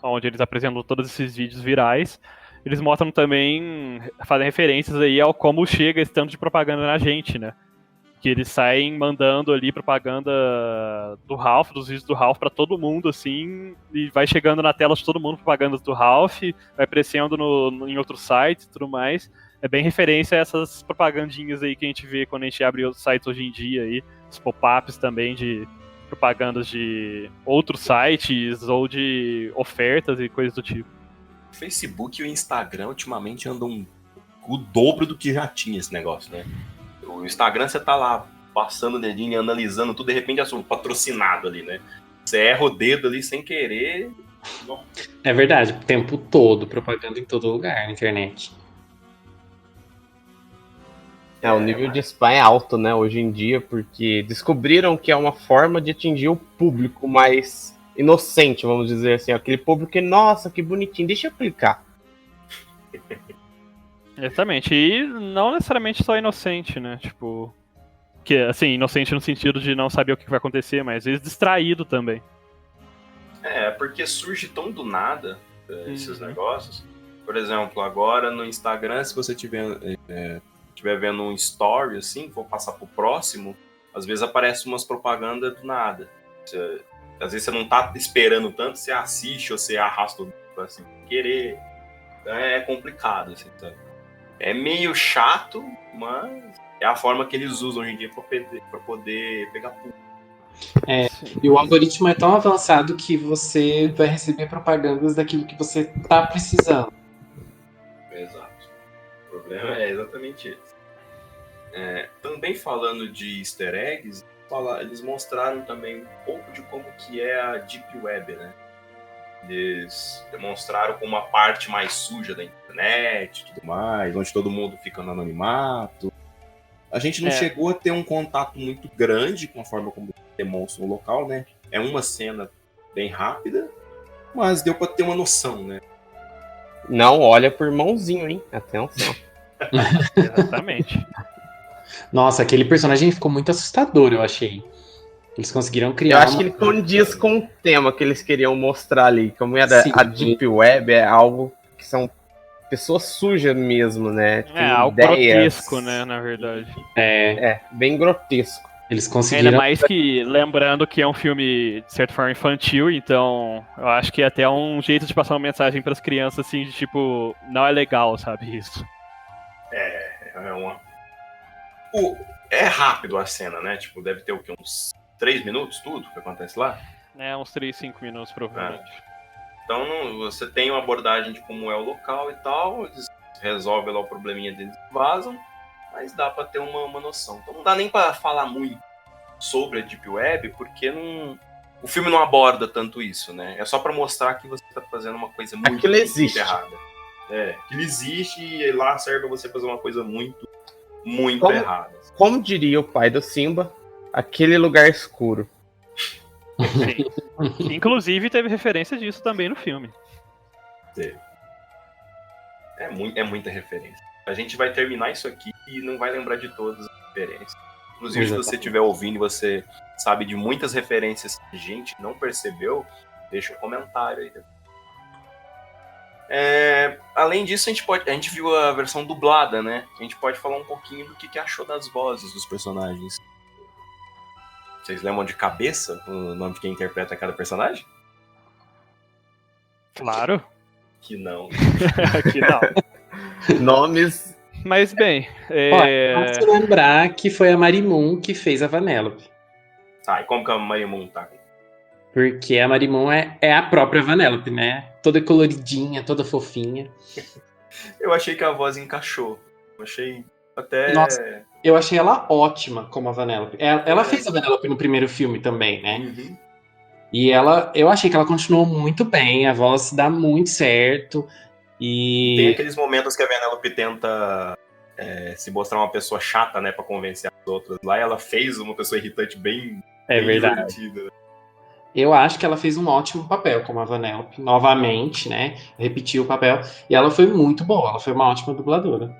onde eles apresentam todos esses vídeos virais, eles mostram também, fazem referências aí ao como chega esse tanto de propaganda na gente, né? Que eles saem mandando ali propaganda do Ralph, dos vídeos do Ralph pra todo mundo, assim, e vai chegando na tela de todo mundo propagandas do Ralph, vai aparecendo em outros sites e tudo mais. É bem referência a essas propagandinhas aí que a gente vê quando a gente abre outros sites hoje em dia aí, os pop-ups também de propagandas de outros sites ou de ofertas e coisas do tipo. O Facebook e o Instagram ultimamente andam o dobro do que já tinha esse negócio, né? O Instagram você tá lá passando o dedinho e analisando tudo, de repente é um patrocinado ali, né? Você erra o dedo ali sem querer. Não. É verdade, o tempo todo, propaganda em todo lugar na internet. O nível de spam é alto, né, hoje em dia, porque descobriram que é uma forma de atingir o público mais inocente, vamos dizer assim, aquele público que, nossa, que bonitinho, deixa eu clicar. Exatamente, e não necessariamente só inocente, né, tipo, que assim, inocente no sentido de não saber o que vai acontecer, mas às vezes distraído também. Porque surge tão do nada esses negócios. Por exemplo, agora no Instagram, se você estiver vendo um story, assim, vou passar pro próximo, às vezes aparece umas propagandas do nada. Às vezes você não tá esperando tanto, você assiste ou você arrasta o dedo, assim, querer. É complicado, assim, sabe? É meio chato, mas é a forma que eles usam hoje em dia pra poder pegar público. E o algoritmo é tão avançado que você vai receber propagandas daquilo que você tá precisando. problema é exatamente esse. Também falando de easter eggs, eles mostraram também um pouco de como que é a Deep Web, né? Eles demonstraram como uma parte mais suja da internet e tudo mais, onde todo mundo fica no anonimato. A gente não chegou a ter um contato muito grande com a forma como demonstra o local, né? É uma cena bem rápida, mas deu pra ter uma noção, né? Não olha por mãozinho, hein? Atenção. Exatamente. Nossa, aquele personagem ficou muito assustador, eu achei. Eles conseguiram Eu criar acho que ele condiz com o tema que eles queriam mostrar ali. Como era Sim. a Deep Web, é algo que são pessoas sujas mesmo, né? Tem Algo ideias. grotesco, né, na verdade. Bem grotesco. Eles Ainda conseguiram. mais que, lembrando que é um filme, de certa forma, infantil, então eu acho que é até um jeito de passar uma mensagem pras crianças, assim, de tipo, não é legal, sabe, isso. É rápido a cena, né? Tipo, deve ter o quê? Uns 3 minutos, tudo que acontece lá? Uns 3, 5 minutos, provavelmente. Então, você tem uma abordagem de como é o local e tal, eles resolvem lá o probleminha deles e vazam, mas dá pra ter uma noção. Então não dá nem pra falar muito sobre a Deep Web, porque o filme não aborda tanto isso, né? É só pra mostrar que você tá fazendo uma coisa muito, Aquilo muito existe. errada. Aquilo existe e lá serve pra você fazer uma coisa muito, muito Como- errada. Como diria o pai do Simba, aquele lugar escuro. Sim. Que, inclusive, teve referência disso também no filme. É muita referência. A gente vai terminar isso aqui e não vai lembrar de todas as referências. Inclusive, se você estiver ouvindo e você sabe de muitas referências que a gente não percebeu, deixa um comentário aí. Além disso, a gente viu a versão dublada, né? A gente pode falar um pouquinho do que achou das vozes dos personagens. Vocês lembram de cabeça o nome de quem interpreta cada personagem? Claro. Que não. Que não. Nomes. Mas, bem, Olha, se lembrar que foi a Marimun que fez a Vanellope. Tá, e como que a Marimun tá? Porque a Marimun é a própria Vanellope, né? Toda coloridinha, toda fofinha. Eu achei que a voz encaixou. Eu achei até... Nossa. Eu achei ela ótima como a Vanellope. Ela fez a Vanellope no primeiro filme também, né? Uhum. E eu achei que ela continuou muito bem, a voz dá muito certo. E Tem aqueles momentos que a Vanellope tenta se mostrar uma pessoa chata, né, pra convencer as outras. Lá ela fez uma pessoa irritante bem, é bem verdade. divertida. Eu acho que ela fez um ótimo papel como a Vanellope, novamente, né? Repetiu o papel. E ela foi muito boa, ela foi uma ótima dubladora.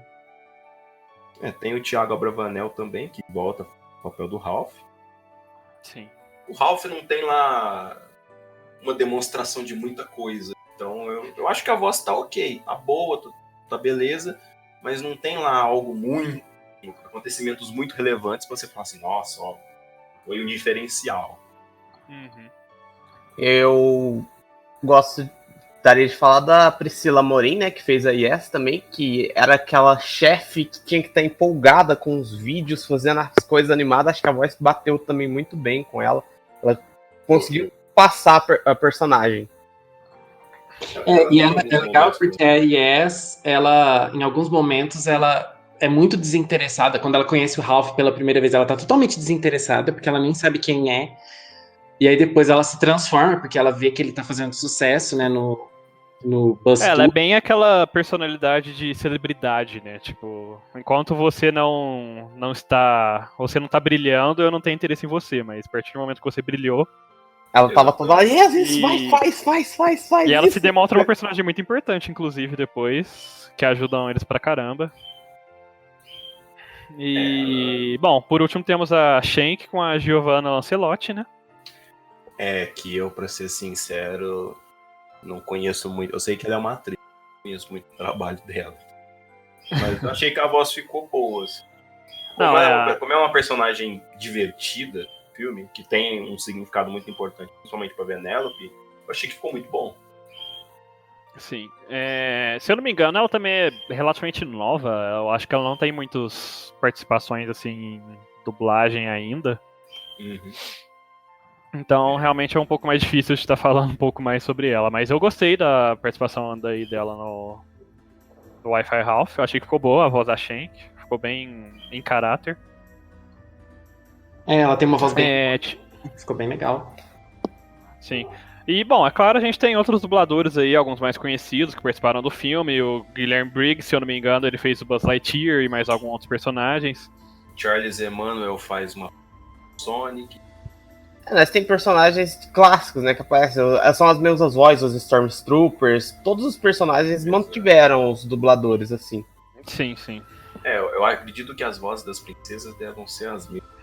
Tem o Thiago Abravanel também, que volta pro papel do Ralph. sim. O Ralph não tem lá uma demonstração de muita coisa. Então eu acho que a voz tá ok, tá boa, tá beleza, mas não tem lá algo muito... acontecimentos muito relevantes pra você falar assim, nossa, ó, foi um diferencial. Uhum. Eu gostaria de falar da Priscila Morim, né, que fez a Yes também, que era aquela chefe que tinha que estar empolgada com os vídeos, fazendo as coisas animadas. Acho que a voz bateu também muito bem com ela. Ela conseguiu passar a personagem. E é legal porque a Yes, ela, em alguns momentos, ela é muito desinteressada. Quando ela conhece o Ralph pela primeira vez, ela tá totalmente desinteressada, porque ela nem sabe quem é. E aí depois ela se transforma, porque ela vê que ele tá fazendo sucesso, né, no BuzzFeed. Ela é bem aquela personalidade de celebridade, né? Tipo, enquanto você não está brilhando, eu não tenho interesse em você, mas a partir do momento que você brilhou, Ela tava toda lá, yes, isso, E- faz. e ela isso. se demonstra uma personagem muito importante, inclusive, depois, que ajudam eles pra caramba. E, bom, por último temos a Shank com a Giovanna Lancelotti, né? Que eu, pra ser sincero, não conheço muito. Eu sei que ela é uma atriz, não conheço muito o trabalho dela. Mas eu achei que a voz ficou boa. Assim. Como é uma personagem divertida no filme, que tem um significado muito importante, principalmente pra Vanellope, eu achei que ficou muito bom. Sim. Se eu não me engano, ela também é relativamente nova. Eu acho que ela não tem muitas participações assim em dublagem ainda. Uhum. Então, realmente é um pouco mais difícil de estar falando um pouco mais sobre ela. Mas eu gostei da participação daí dela no do Wi-Fi Ralph. Eu achei que ficou boa a voz da Shank. Ficou bem em caráter. Ela tem uma voz bem... É, Ficou bem legal. sim. E, bom, é claro, a gente tem outros dubladores aí, alguns mais conhecidos que participaram do filme. O Guilherme Briggs, se eu não me engano, ele fez o Buzz Lightyear e mais alguns outros personagens. Charles Emmanuel faz uma Sonic. Mas tem personagens clássicos, né, que aparecem. São as mesmas vozes, os Stormtroopers. Todos os personagens mantiveram os dubladores, assim. Sim, sim. Eu acredito que as vozes das princesas devam ser as mesmas.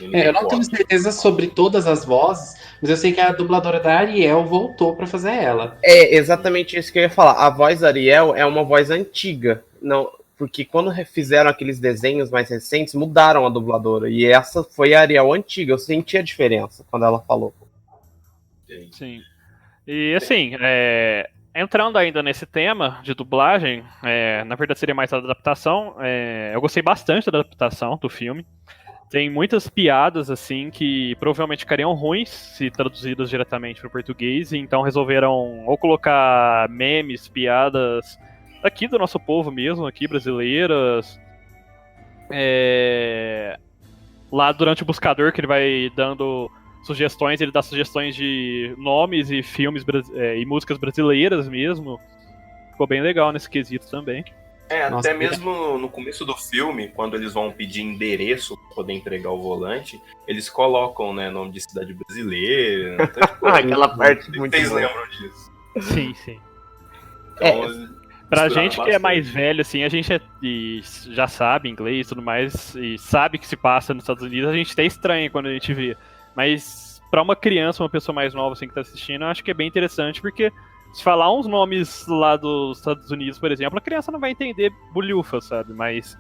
Eu não tenho certeza sobre todas as vozes, mas eu sei que a dubladora da Ariel voltou pra fazer ela. É exatamente isso que eu ia falar. A voz da Ariel é uma voz antiga. Não, porque quando fizeram aqueles desenhos mais recentes, mudaram a dubladora. E essa foi a Ariel antiga. Eu senti a diferença quando ela falou. Sim. E assim, entrando ainda nesse tema de dublagem, na verdade seria mais a adaptação. Eu gostei bastante da adaptação do filme. Tem muitas piadas, assim, que provavelmente ficariam ruins se traduzidas diretamente para o português, então resolveram ou colocar memes, piadas aqui do nosso povo mesmo, aqui brasileiras. Lá durante o buscador, que ele vai dando sugestões, ele dá sugestões de nomes e filmes e músicas brasileiras mesmo. Ficou bem legal nesse quesito também. Até mesmo no começo do filme, quando eles vão pedir endereço para poder entregar o volante, eles colocam, né, nome de cidade brasileira. Aquela parte muito Vocês boa. lembram disso? Sim, sim. Então, Pra misturaram gente que é bastante. mais velho, assim, a gente já sabe inglês e tudo mais, e sabe que se passa nos Estados Unidos, a gente até estranha quando a gente vê. Mas pra uma criança, uma pessoa mais nova assim, que tá assistindo, eu acho que é bem interessante, porque se falar uns nomes lá dos Estados Unidos, por exemplo, a criança não vai entender bulhufa, sabe? Mas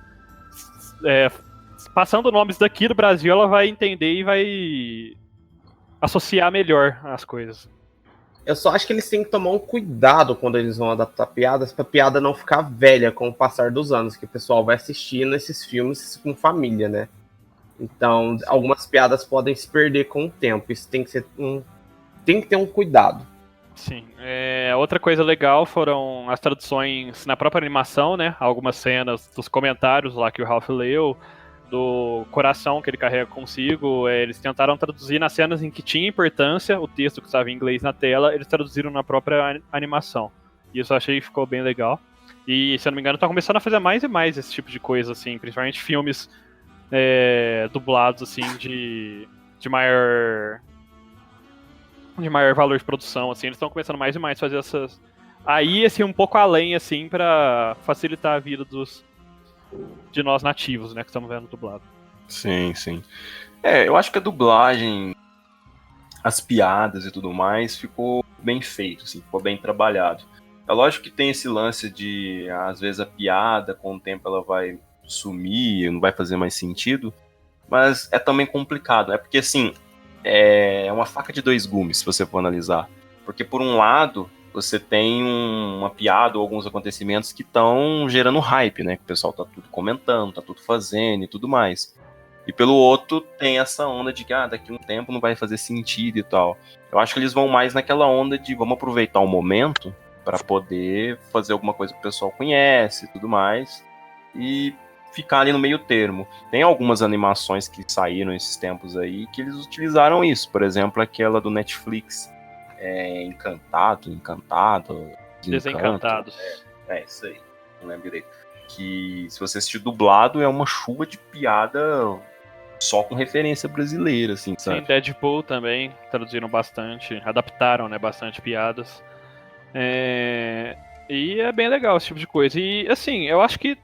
passando nomes daqui do Brasil, ela vai entender e vai associar melhor as coisas. Eu só acho que eles têm que tomar um cuidado quando eles vão adaptar piadas, pra piada não ficar velha com o passar dos anos, que o pessoal vai assistindo esses filmes com família, né? Então, algumas piadas podem se perder com o tempo. Isso tem que ter um cuidado. Sim. Outra coisa legal foram as traduções na própria animação, né? Algumas cenas dos comentários lá que o Ralph leu, do coração que ele carrega consigo. Eles tentaram traduzir nas cenas em que tinha importância, o texto que estava em inglês na tela, eles traduziram na própria animação. E isso eu achei que ficou bem legal. E, se eu não me engano, estão começando a fazer mais e mais esse tipo de coisa, assim, principalmente filmes dublados, assim, de maior valor de produção, assim, eles estão começando mais e mais a fazer essas... Aí, assim, um pouco além, assim, pra facilitar a vida de nós nativos, né, que estamos vendo dublado. Sim, sim. Eu acho que a dublagem, as piadas e tudo mais, ficou bem feito, assim, ficou bem trabalhado. É lógico que tem esse lance de, às vezes, a piada, com o tempo ela vai sumir, não vai fazer mais sentido, mas é também complicado, né, porque, assim, é uma faca de dois gumes, se você for analisar. Porque, por um lado, você tem uma piada ou alguns acontecimentos que estão gerando hype, né? Que o pessoal tá tudo comentando, tá tudo fazendo e tudo mais. E pelo outro, tem essa onda de que daqui a um tempo não vai fazer sentido e tal. Eu acho que eles vão mais naquela onda de vamos aproveitar o momento para poder fazer alguma coisa que o pessoal conhece e tudo mais. E ficar ali no meio termo. Tem algumas animações que saíram esses tempos aí que eles utilizaram isso. Por exemplo, aquela do Netflix, Encantado, Desencantados. Isso aí, não lembro direito. Que se você assistir dublado é uma chuva de piada só com referência brasileira, assim, sabe? Sim, Deadpool também, traduziram bastante, adaptaram, né, bastante piadas. E é bem legal esse tipo de coisa. E, assim, eu acho que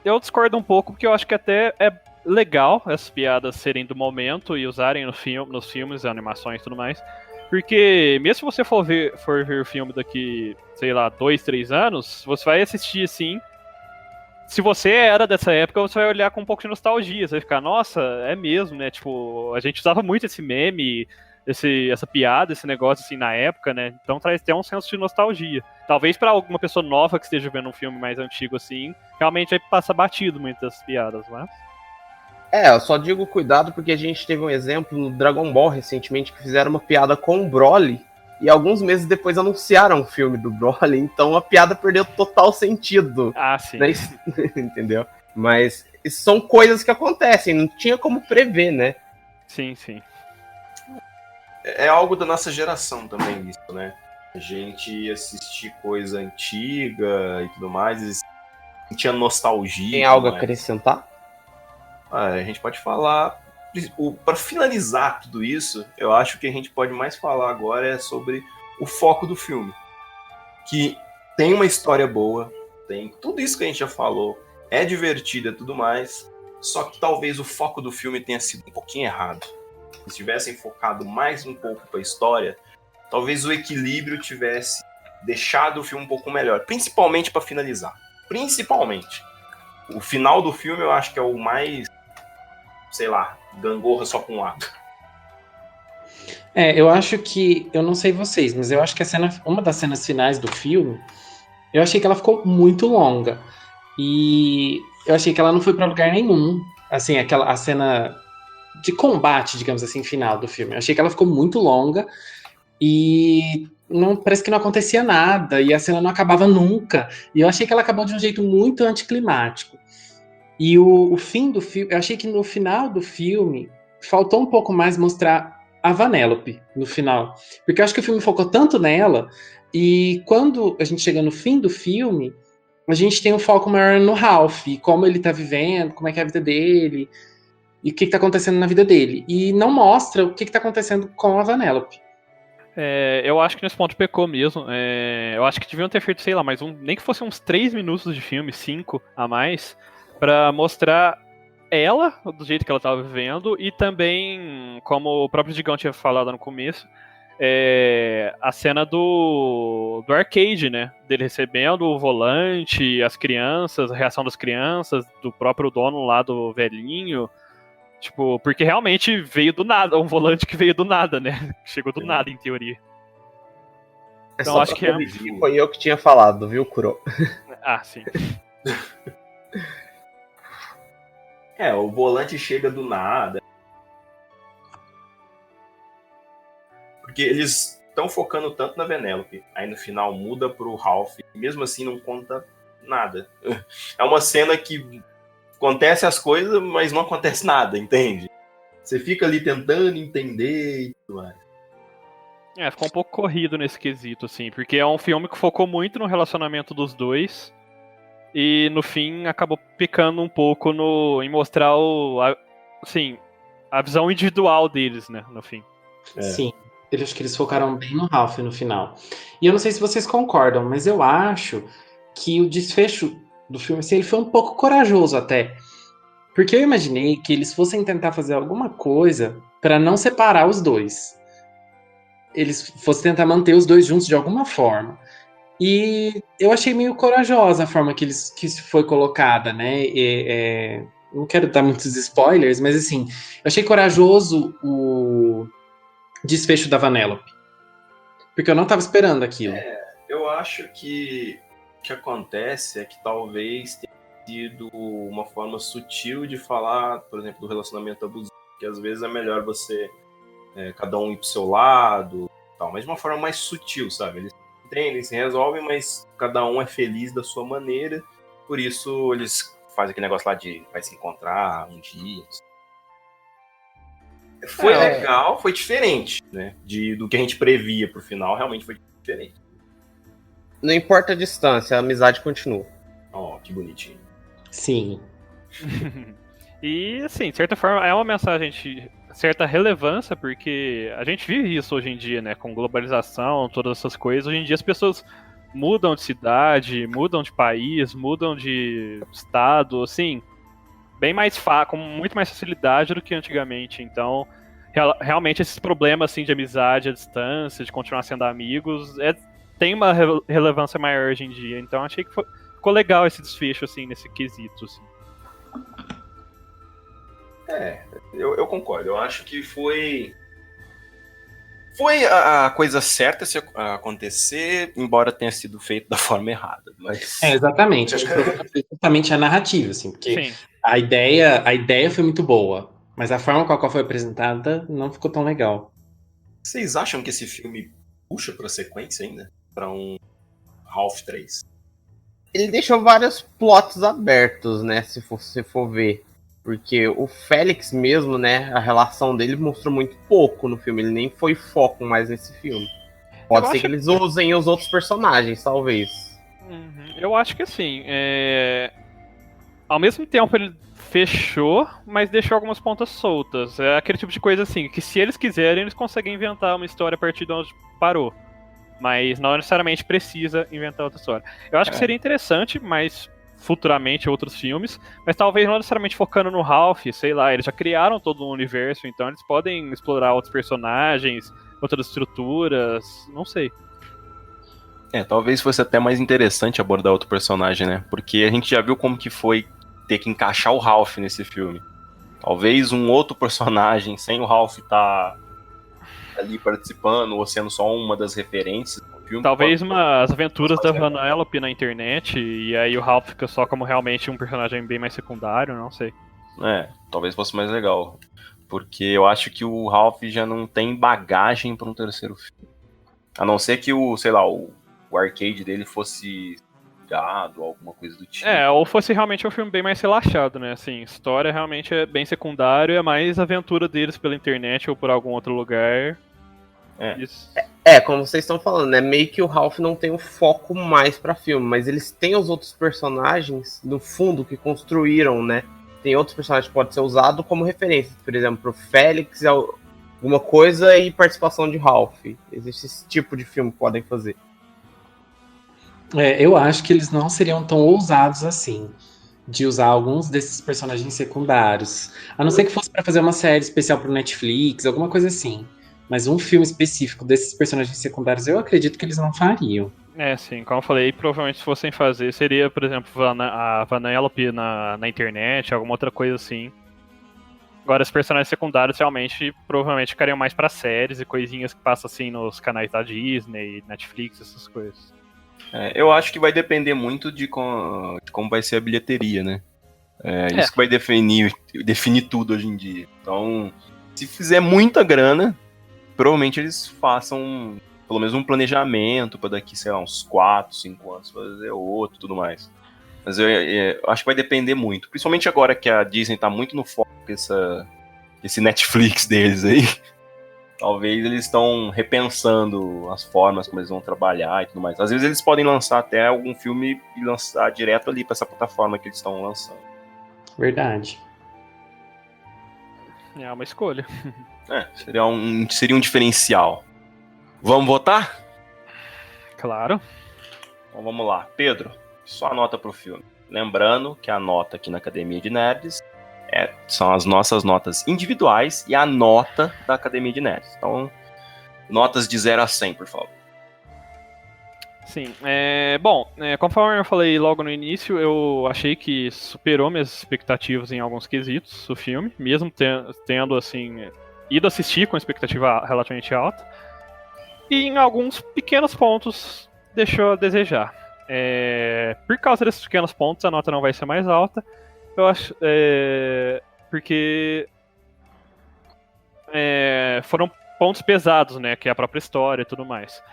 eu discordo um pouco, porque eu acho que até é legal essas piadas serem do momento e usarem nos filmes, animações e tudo mais. Porque mesmo se você for ver o filme daqui, sei lá, 2, 3 anos, você vai assistir assim. Se você era dessa época, você vai olhar com um pouco de nostalgia. Você vai ficar, nossa, é mesmo, né? Tipo, a gente usava muito esse meme, essa piada, esse negócio assim na época, né? Então traz até um senso de nostalgia. Talvez pra alguma pessoa nova que esteja vendo um filme mais antigo assim, realmente vai passar batido muitas piadas, mas... Eu só digo cuidado porque a gente teve um exemplo no Dragon Ball recentemente que fizeram uma piada com o Broly E alguns meses depois anunciaram o filme do Broly, então a piada perdeu total sentido. Ah, sim. Né? Entendeu? Mas são coisas que acontecem, não tinha como prever, né? Sim, sim. É algo da nossa geração também, isso, né? A gente assistir coisa antiga e tudo mais, tinha nostalgia. Tem algo a acrescentar? A gente pode falar. Para finalizar tudo isso, eu acho que a gente pode mais falar agora é sobre o foco do filme. Que tem uma história boa, tem tudo isso que a gente já falou, é divertido e tudo mais, só que talvez o foco do filme tenha sido um pouquinho errado. Se tivessem focado mais um pouco para a história, talvez o equilíbrio tivesse deixado o filme um pouco melhor, principalmente para finalizar. Principalmente. O final do filme eu acho que é o mais, sei lá, gangorra só com um lado. Eu acho que, eu não sei vocês, mas eu acho que uma das cenas finais do filme, eu achei que ela ficou muito longa. E eu achei que ela não foi pra lugar nenhum. Assim, a cena de combate, digamos assim, final do filme. Eu achei que ela ficou muito longa e parece que não acontecia nada, e a cena não acabava nunca. E eu achei que ela acabou de um jeito muito anticlimático. E o fim do filme, eu achei que no final do filme faltou um pouco mais mostrar a Vanellope no final. Porque eu acho que o filme focou tanto nela, e quando a gente chega no fim do filme, a gente tem um foco maior no Ralph, e como ele tá vivendo, como é que é a vida dele, e o que tá acontecendo na vida dele. E não mostra o que tá acontecendo com a Vanellope. Eu acho que nesse ponto pecou mesmo. Eu acho que deviam ter feito, sei lá, nem que fosse uns 3 minutos de filme, 5 a mais, pra mostrar ela, do jeito que ela tava vivendo, e também, como o próprio Digão tinha falado no começo, a cena do arcade, né? Dele recebendo o volante, as crianças, a reação das crianças, do próprio dono lá do velhinho. Tipo, porque realmente veio do nada, um volante que veio do nada, né? Chegou do nada, em teoria. Então acho que foi eu que tinha falado, viu, Kuro? Ah, sim. O volante chega do nada. Porque eles estão focando tanto na Vanellope, aí no final muda pro Ralph, e mesmo assim não conta nada. É uma cena que acontece as coisas, mas não acontece nada, entende? Você fica ali tentando entender e tudo mais. Ficou um pouco corrido nesse quesito, assim, porque é um filme que focou muito no relacionamento dos dois, e no fim acabou pecando um pouco em mostrar a visão individual deles, né, no fim. Sim, eu acho que eles focaram bem no Ralph no final. E eu não sei se vocês concordam, mas eu acho que o desfecho do filme, assim, ele foi um pouco corajoso até. Porque eu imaginei que eles fossem tentar fazer alguma coisa pra não separar os dois. Eles fossem tentar manter os dois juntos de alguma forma. E eu achei meio corajosa a forma que isso foi colocada, né? Não quero dar muitos spoilers, mas assim, eu achei corajoso o desfecho da Vanellope. Porque eu não tava esperando aquilo. Eu acho que o que acontece é que talvez tenha sido uma forma sutil de falar, por exemplo, do relacionamento abusivo, que às vezes é melhor você cada um ir pro seu lado, tal, mas de uma forma mais sutil, sabe? Eles entendem, se resolvem, mas cada um é feliz da sua maneira, por isso eles fazem aquele negócio lá de vai se encontrar um dia. Foi legal, foi diferente, né? Do que a gente previa pro final, realmente foi diferente. Não importa a distância, a amizade continua. Que bonitinho. Sim. E, assim, de certa forma, é uma mensagem de certa relevância, porque a gente vive isso hoje em dia, né? Com globalização, todas essas coisas. Hoje em dia as pessoas mudam de cidade, mudam de país, mudam de estado, assim, bem mais com muito mais facilidade do que antigamente. Então, realmente esses problemas, assim, de amizade à distância, de continuar sendo amigos, tem uma relevância maior hoje em dia. Então, achei que ficou legal esse desfecho, assim, nesse quesito, assim. Eu concordo. Eu acho que foi a coisa certa se acontecer, embora tenha sido feito da forma errada. Mas... exatamente. Acho que foi justamente a narrativa, assim, porque Sim. a ideia foi muito boa, mas a forma com a qual foi apresentada não ficou tão legal. Vocês acham que esse filme puxa pra sequência ainda? Pra um Ralph 3. Ele deixou vários plots abertos, né? Se você for ver. Porque o Félix mesmo, né? A relação dele mostrou muito pouco no filme. Ele nem foi foco mais nesse filme. Pode ser que eles usem os outros personagens, talvez. Eu acho que assim, ao mesmo tempo ele fechou, mas deixou algumas pontas soltas. É aquele tipo de coisa assim, que se eles quiserem, eles conseguem inventar uma história a partir de onde parou. Mas não necessariamente precisa inventar outra história. Eu acho que seria interessante, mas futuramente outros filmes, mas talvez não necessariamente focando no Ralph, sei lá, eles já criaram todo um universo, então eles podem explorar outros personagens, outras estruturas, não sei. Talvez fosse até mais interessante abordar outro personagem, né? Porque a gente já viu como que foi ter que encaixar o Ralph nesse filme. Talvez um outro personagem, sem o Ralph estar ali participando, ou sendo só uma das referências do filme. Talvez umas aventuras da Vanellope na internet, e aí o Ralph fica só como realmente um personagem bem mais secundário, não sei. Talvez fosse mais legal. Porque eu acho que o Ralph já não tem bagagem para um terceiro filme. A não ser que o arcade dele fosse gado, alguma coisa do tipo. Ou fosse realmente um filme bem mais relaxado, né? Assim, história realmente é bem secundário, é mais aventura deles pela internet ou por algum outro lugar. Isso. Como vocês estão falando, né? Meio que o Ralph não tem um foco mais pra filme, mas eles têm os outros personagens, no fundo, que construíram, né? Tem outros personagens que podem ser usados como referência. Por exemplo, pro Félix, alguma coisa e participação de Ralph. Existe esse tipo de filme que podem fazer. Eu acho que eles não seriam tão ousados assim, de usar alguns desses personagens secundários. A não ser que fosse para fazer uma série especial pro Netflix, alguma coisa assim. Mas um filme específico desses personagens secundários, eu acredito que eles não fariam. Sim, como eu falei, provavelmente se fossem fazer, seria, por exemplo, a Vanellope na internet, alguma outra coisa assim. Agora, os personagens secundários realmente, provavelmente ficariam mais pra séries e coisinhas que passam assim nos canais da Disney, Netflix, essas coisas. Eu acho que vai depender muito de como vai ser a bilheteria, né? Isso que vai definir tudo hoje em dia. Então, se fizer muita grana, provavelmente eles façam pelo menos um planejamento para daqui, sei lá, uns 4, 5 anos fazer outro e tudo mais. Mas eu acho que vai depender muito. Principalmente agora que a Disney tá muito no foco com esse Netflix deles aí. Talvez eles estão repensando as formas como eles vão trabalhar e tudo mais. Às vezes eles podem lançar até algum filme e lançar direto ali para essa plataforma que eles estão lançando. Verdade. É uma escolha. Seria um diferencial. Vamos votar? Claro. Então vamos lá. Pedro, sua nota pro filme. Lembrando que a nota aqui na Academia de Nerds são as nossas notas individuais e a nota da Academia de Nerds. Então, notas de 0 a 100, por favor. Sim. Conforme eu falei logo no início, eu achei que superou minhas expectativas em alguns quesitos o filme, mesmo tendo, assim, ido assistir com expectativa relativamente alta. E em alguns pequenos pontos deixou a desejar. Por causa desses pequenos pontos, a nota não vai ser mais alta. Eu acho. Porque. Foram pontos pesados, né? Que é a própria história e tudo mais.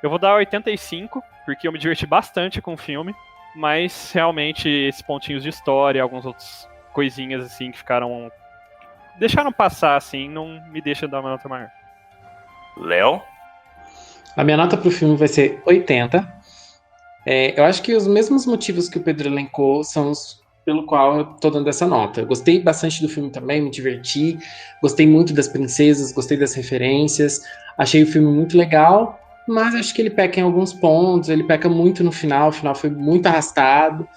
Eu vou dar 85, porque eu me diverti bastante com o filme. Mas realmente esses pontinhos de história, algumas outras coisinhas assim que ficaram. Deixaram passar assim, não me deixa dar uma nota maior. Léo? A minha nota pro filme vai ser 80. Eu acho que os mesmos motivos que o Pedro elencou são os pelo qual eu tô dando essa nota. Eu gostei bastante do filme também, me diverti, gostei muito das princesas, gostei das referências, achei o filme muito legal, mas acho que ele peca em alguns pontos, ele peca muito no final, o final foi muito arrastado,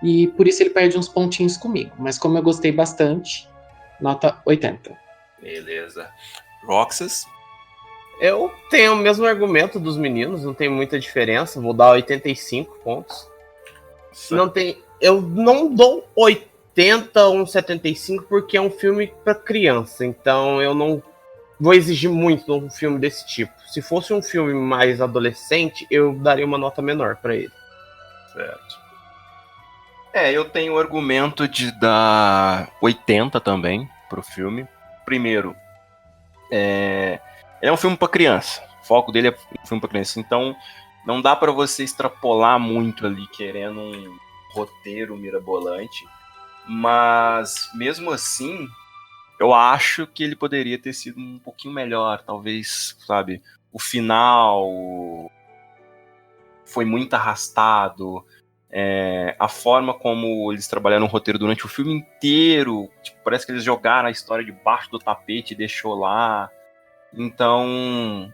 e por isso ele perde uns pontinhos comigo. Mas como eu gostei bastante, nota 80. Beleza. Roxas? Eu tenho o mesmo argumento dos meninos, não tem muita diferença, vou dar 85 pontos. Eu não dou 80 ou 75 porque é um filme para criança, então eu não vou exigir muito de um filme desse tipo. Se fosse um filme mais adolescente, eu daria uma nota menor para ele. Certo. Eu tenho o argumento de dar 80 também pro filme. Primeiro, ele é um filme para criança. O foco dele é um filme pra criança. Então, não dá pra você extrapolar muito ali, querendo um roteiro mirabolante. Mas, mesmo assim, eu acho que ele poderia ter sido um pouquinho melhor. Talvez, sabe, o final foi muito arrastado. A forma como eles trabalharam o roteiro durante o filme inteiro, tipo, parece que eles jogaram a história debaixo do tapete e deixou lá. Então,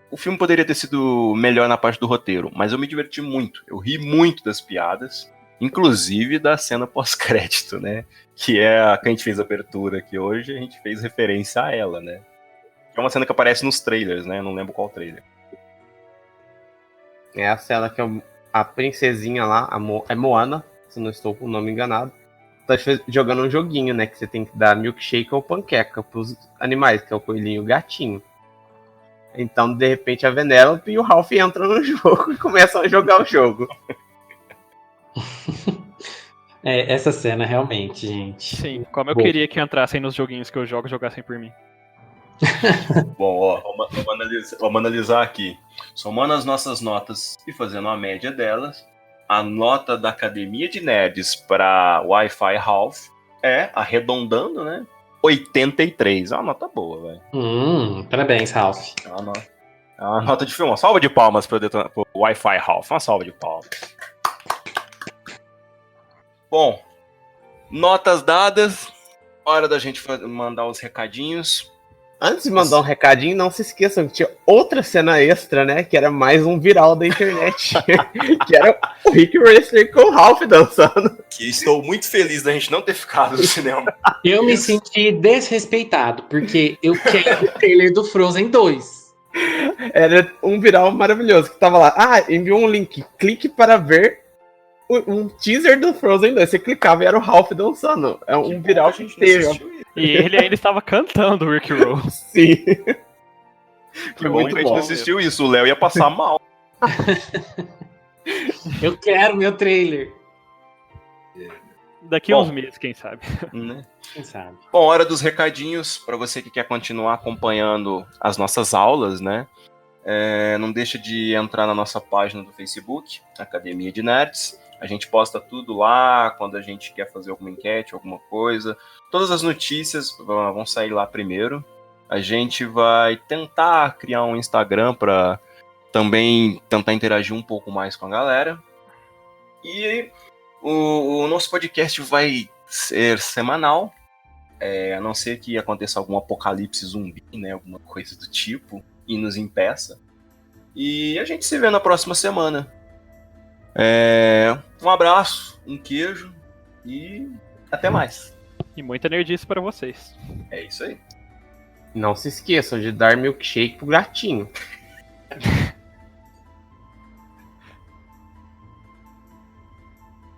o filme poderia ter sido melhor na parte do roteiro, mas eu me diverti muito. Eu ri muito das piadas, inclusive da cena pós-crédito, né? Que é a que a gente fez a abertura aqui hoje, a gente fez referência a ela, né? É uma cena que aparece nos trailers, né? Não lembro qual trailer. É a cena que a princesinha lá, é Moana, se não estou com o nome enganado, tá jogando um joguinho, né? Que você tem que dar milkshake ou panqueca pros animais, que é o coelhinho e o gatinho. Então, de repente, a Vanellope e o Ralph entram no jogo e começam a jogar o jogo. Essa cena, realmente, gente. Sim, como eu Bom. queria que entrassem nos joguinhos que eu jogo, jogassem por mim. Bom, ó, vamos analisar aqui. Somando as nossas notas e fazendo a média delas, a nota da Academia de Nerds para Wi-Fi Ralph é, arredondando, né? 83. É uma nota boa, velho. Parabéns, Ralph. É uma nota de filme. Uma salva de palmas para o Wi-Fi Ralph. Uma salva de palmas. Bom, notas dadas. Hora da gente mandar os recadinhos. Antes de mandar um recadinho, não se esqueçam que tinha outra cena extra, né? Que era mais um viral da internet. Que era o Rick Wrestler com o Ralph dançando. Que estou muito feliz da gente não ter ficado no cinema. Eu me senti desrespeitado, porque eu quero o trailer do Frozen 2. Era um viral maravilhoso, que tava lá. Enviou um link. Clique para ver um teaser do Frozen 2. Você clicava e era o Ralph dançando. É um viral que teve. E ele ainda estava cantando o Rick Roll. Sim. Foi muito bom. A gente não assistiu isso. O Léo ia passar mal. Eu quero meu trailer. Daqui a uns meses, quem sabe. Né? Quem sabe? Bom, hora dos recadinhos. Para você que quer continuar acompanhando as nossas aulas, né? Não deixa de entrar na nossa página do Facebook, Academia de Nerds. A gente posta tudo lá, quando a gente quer fazer alguma enquete, alguma coisa. Todas as notícias vão sair lá primeiro. A gente vai tentar criar um Instagram para também tentar interagir um pouco mais com a galera. E o nosso podcast vai ser semanal, a não ser que aconteça algum apocalipse zumbi, né, alguma coisa do tipo, e nos impeça. E a gente se vê na próxima semana. Um abraço, um queijo e até mais. E muita nerdice para vocês. É isso aí. Não se esqueçam de dar milkshake pro gatinho.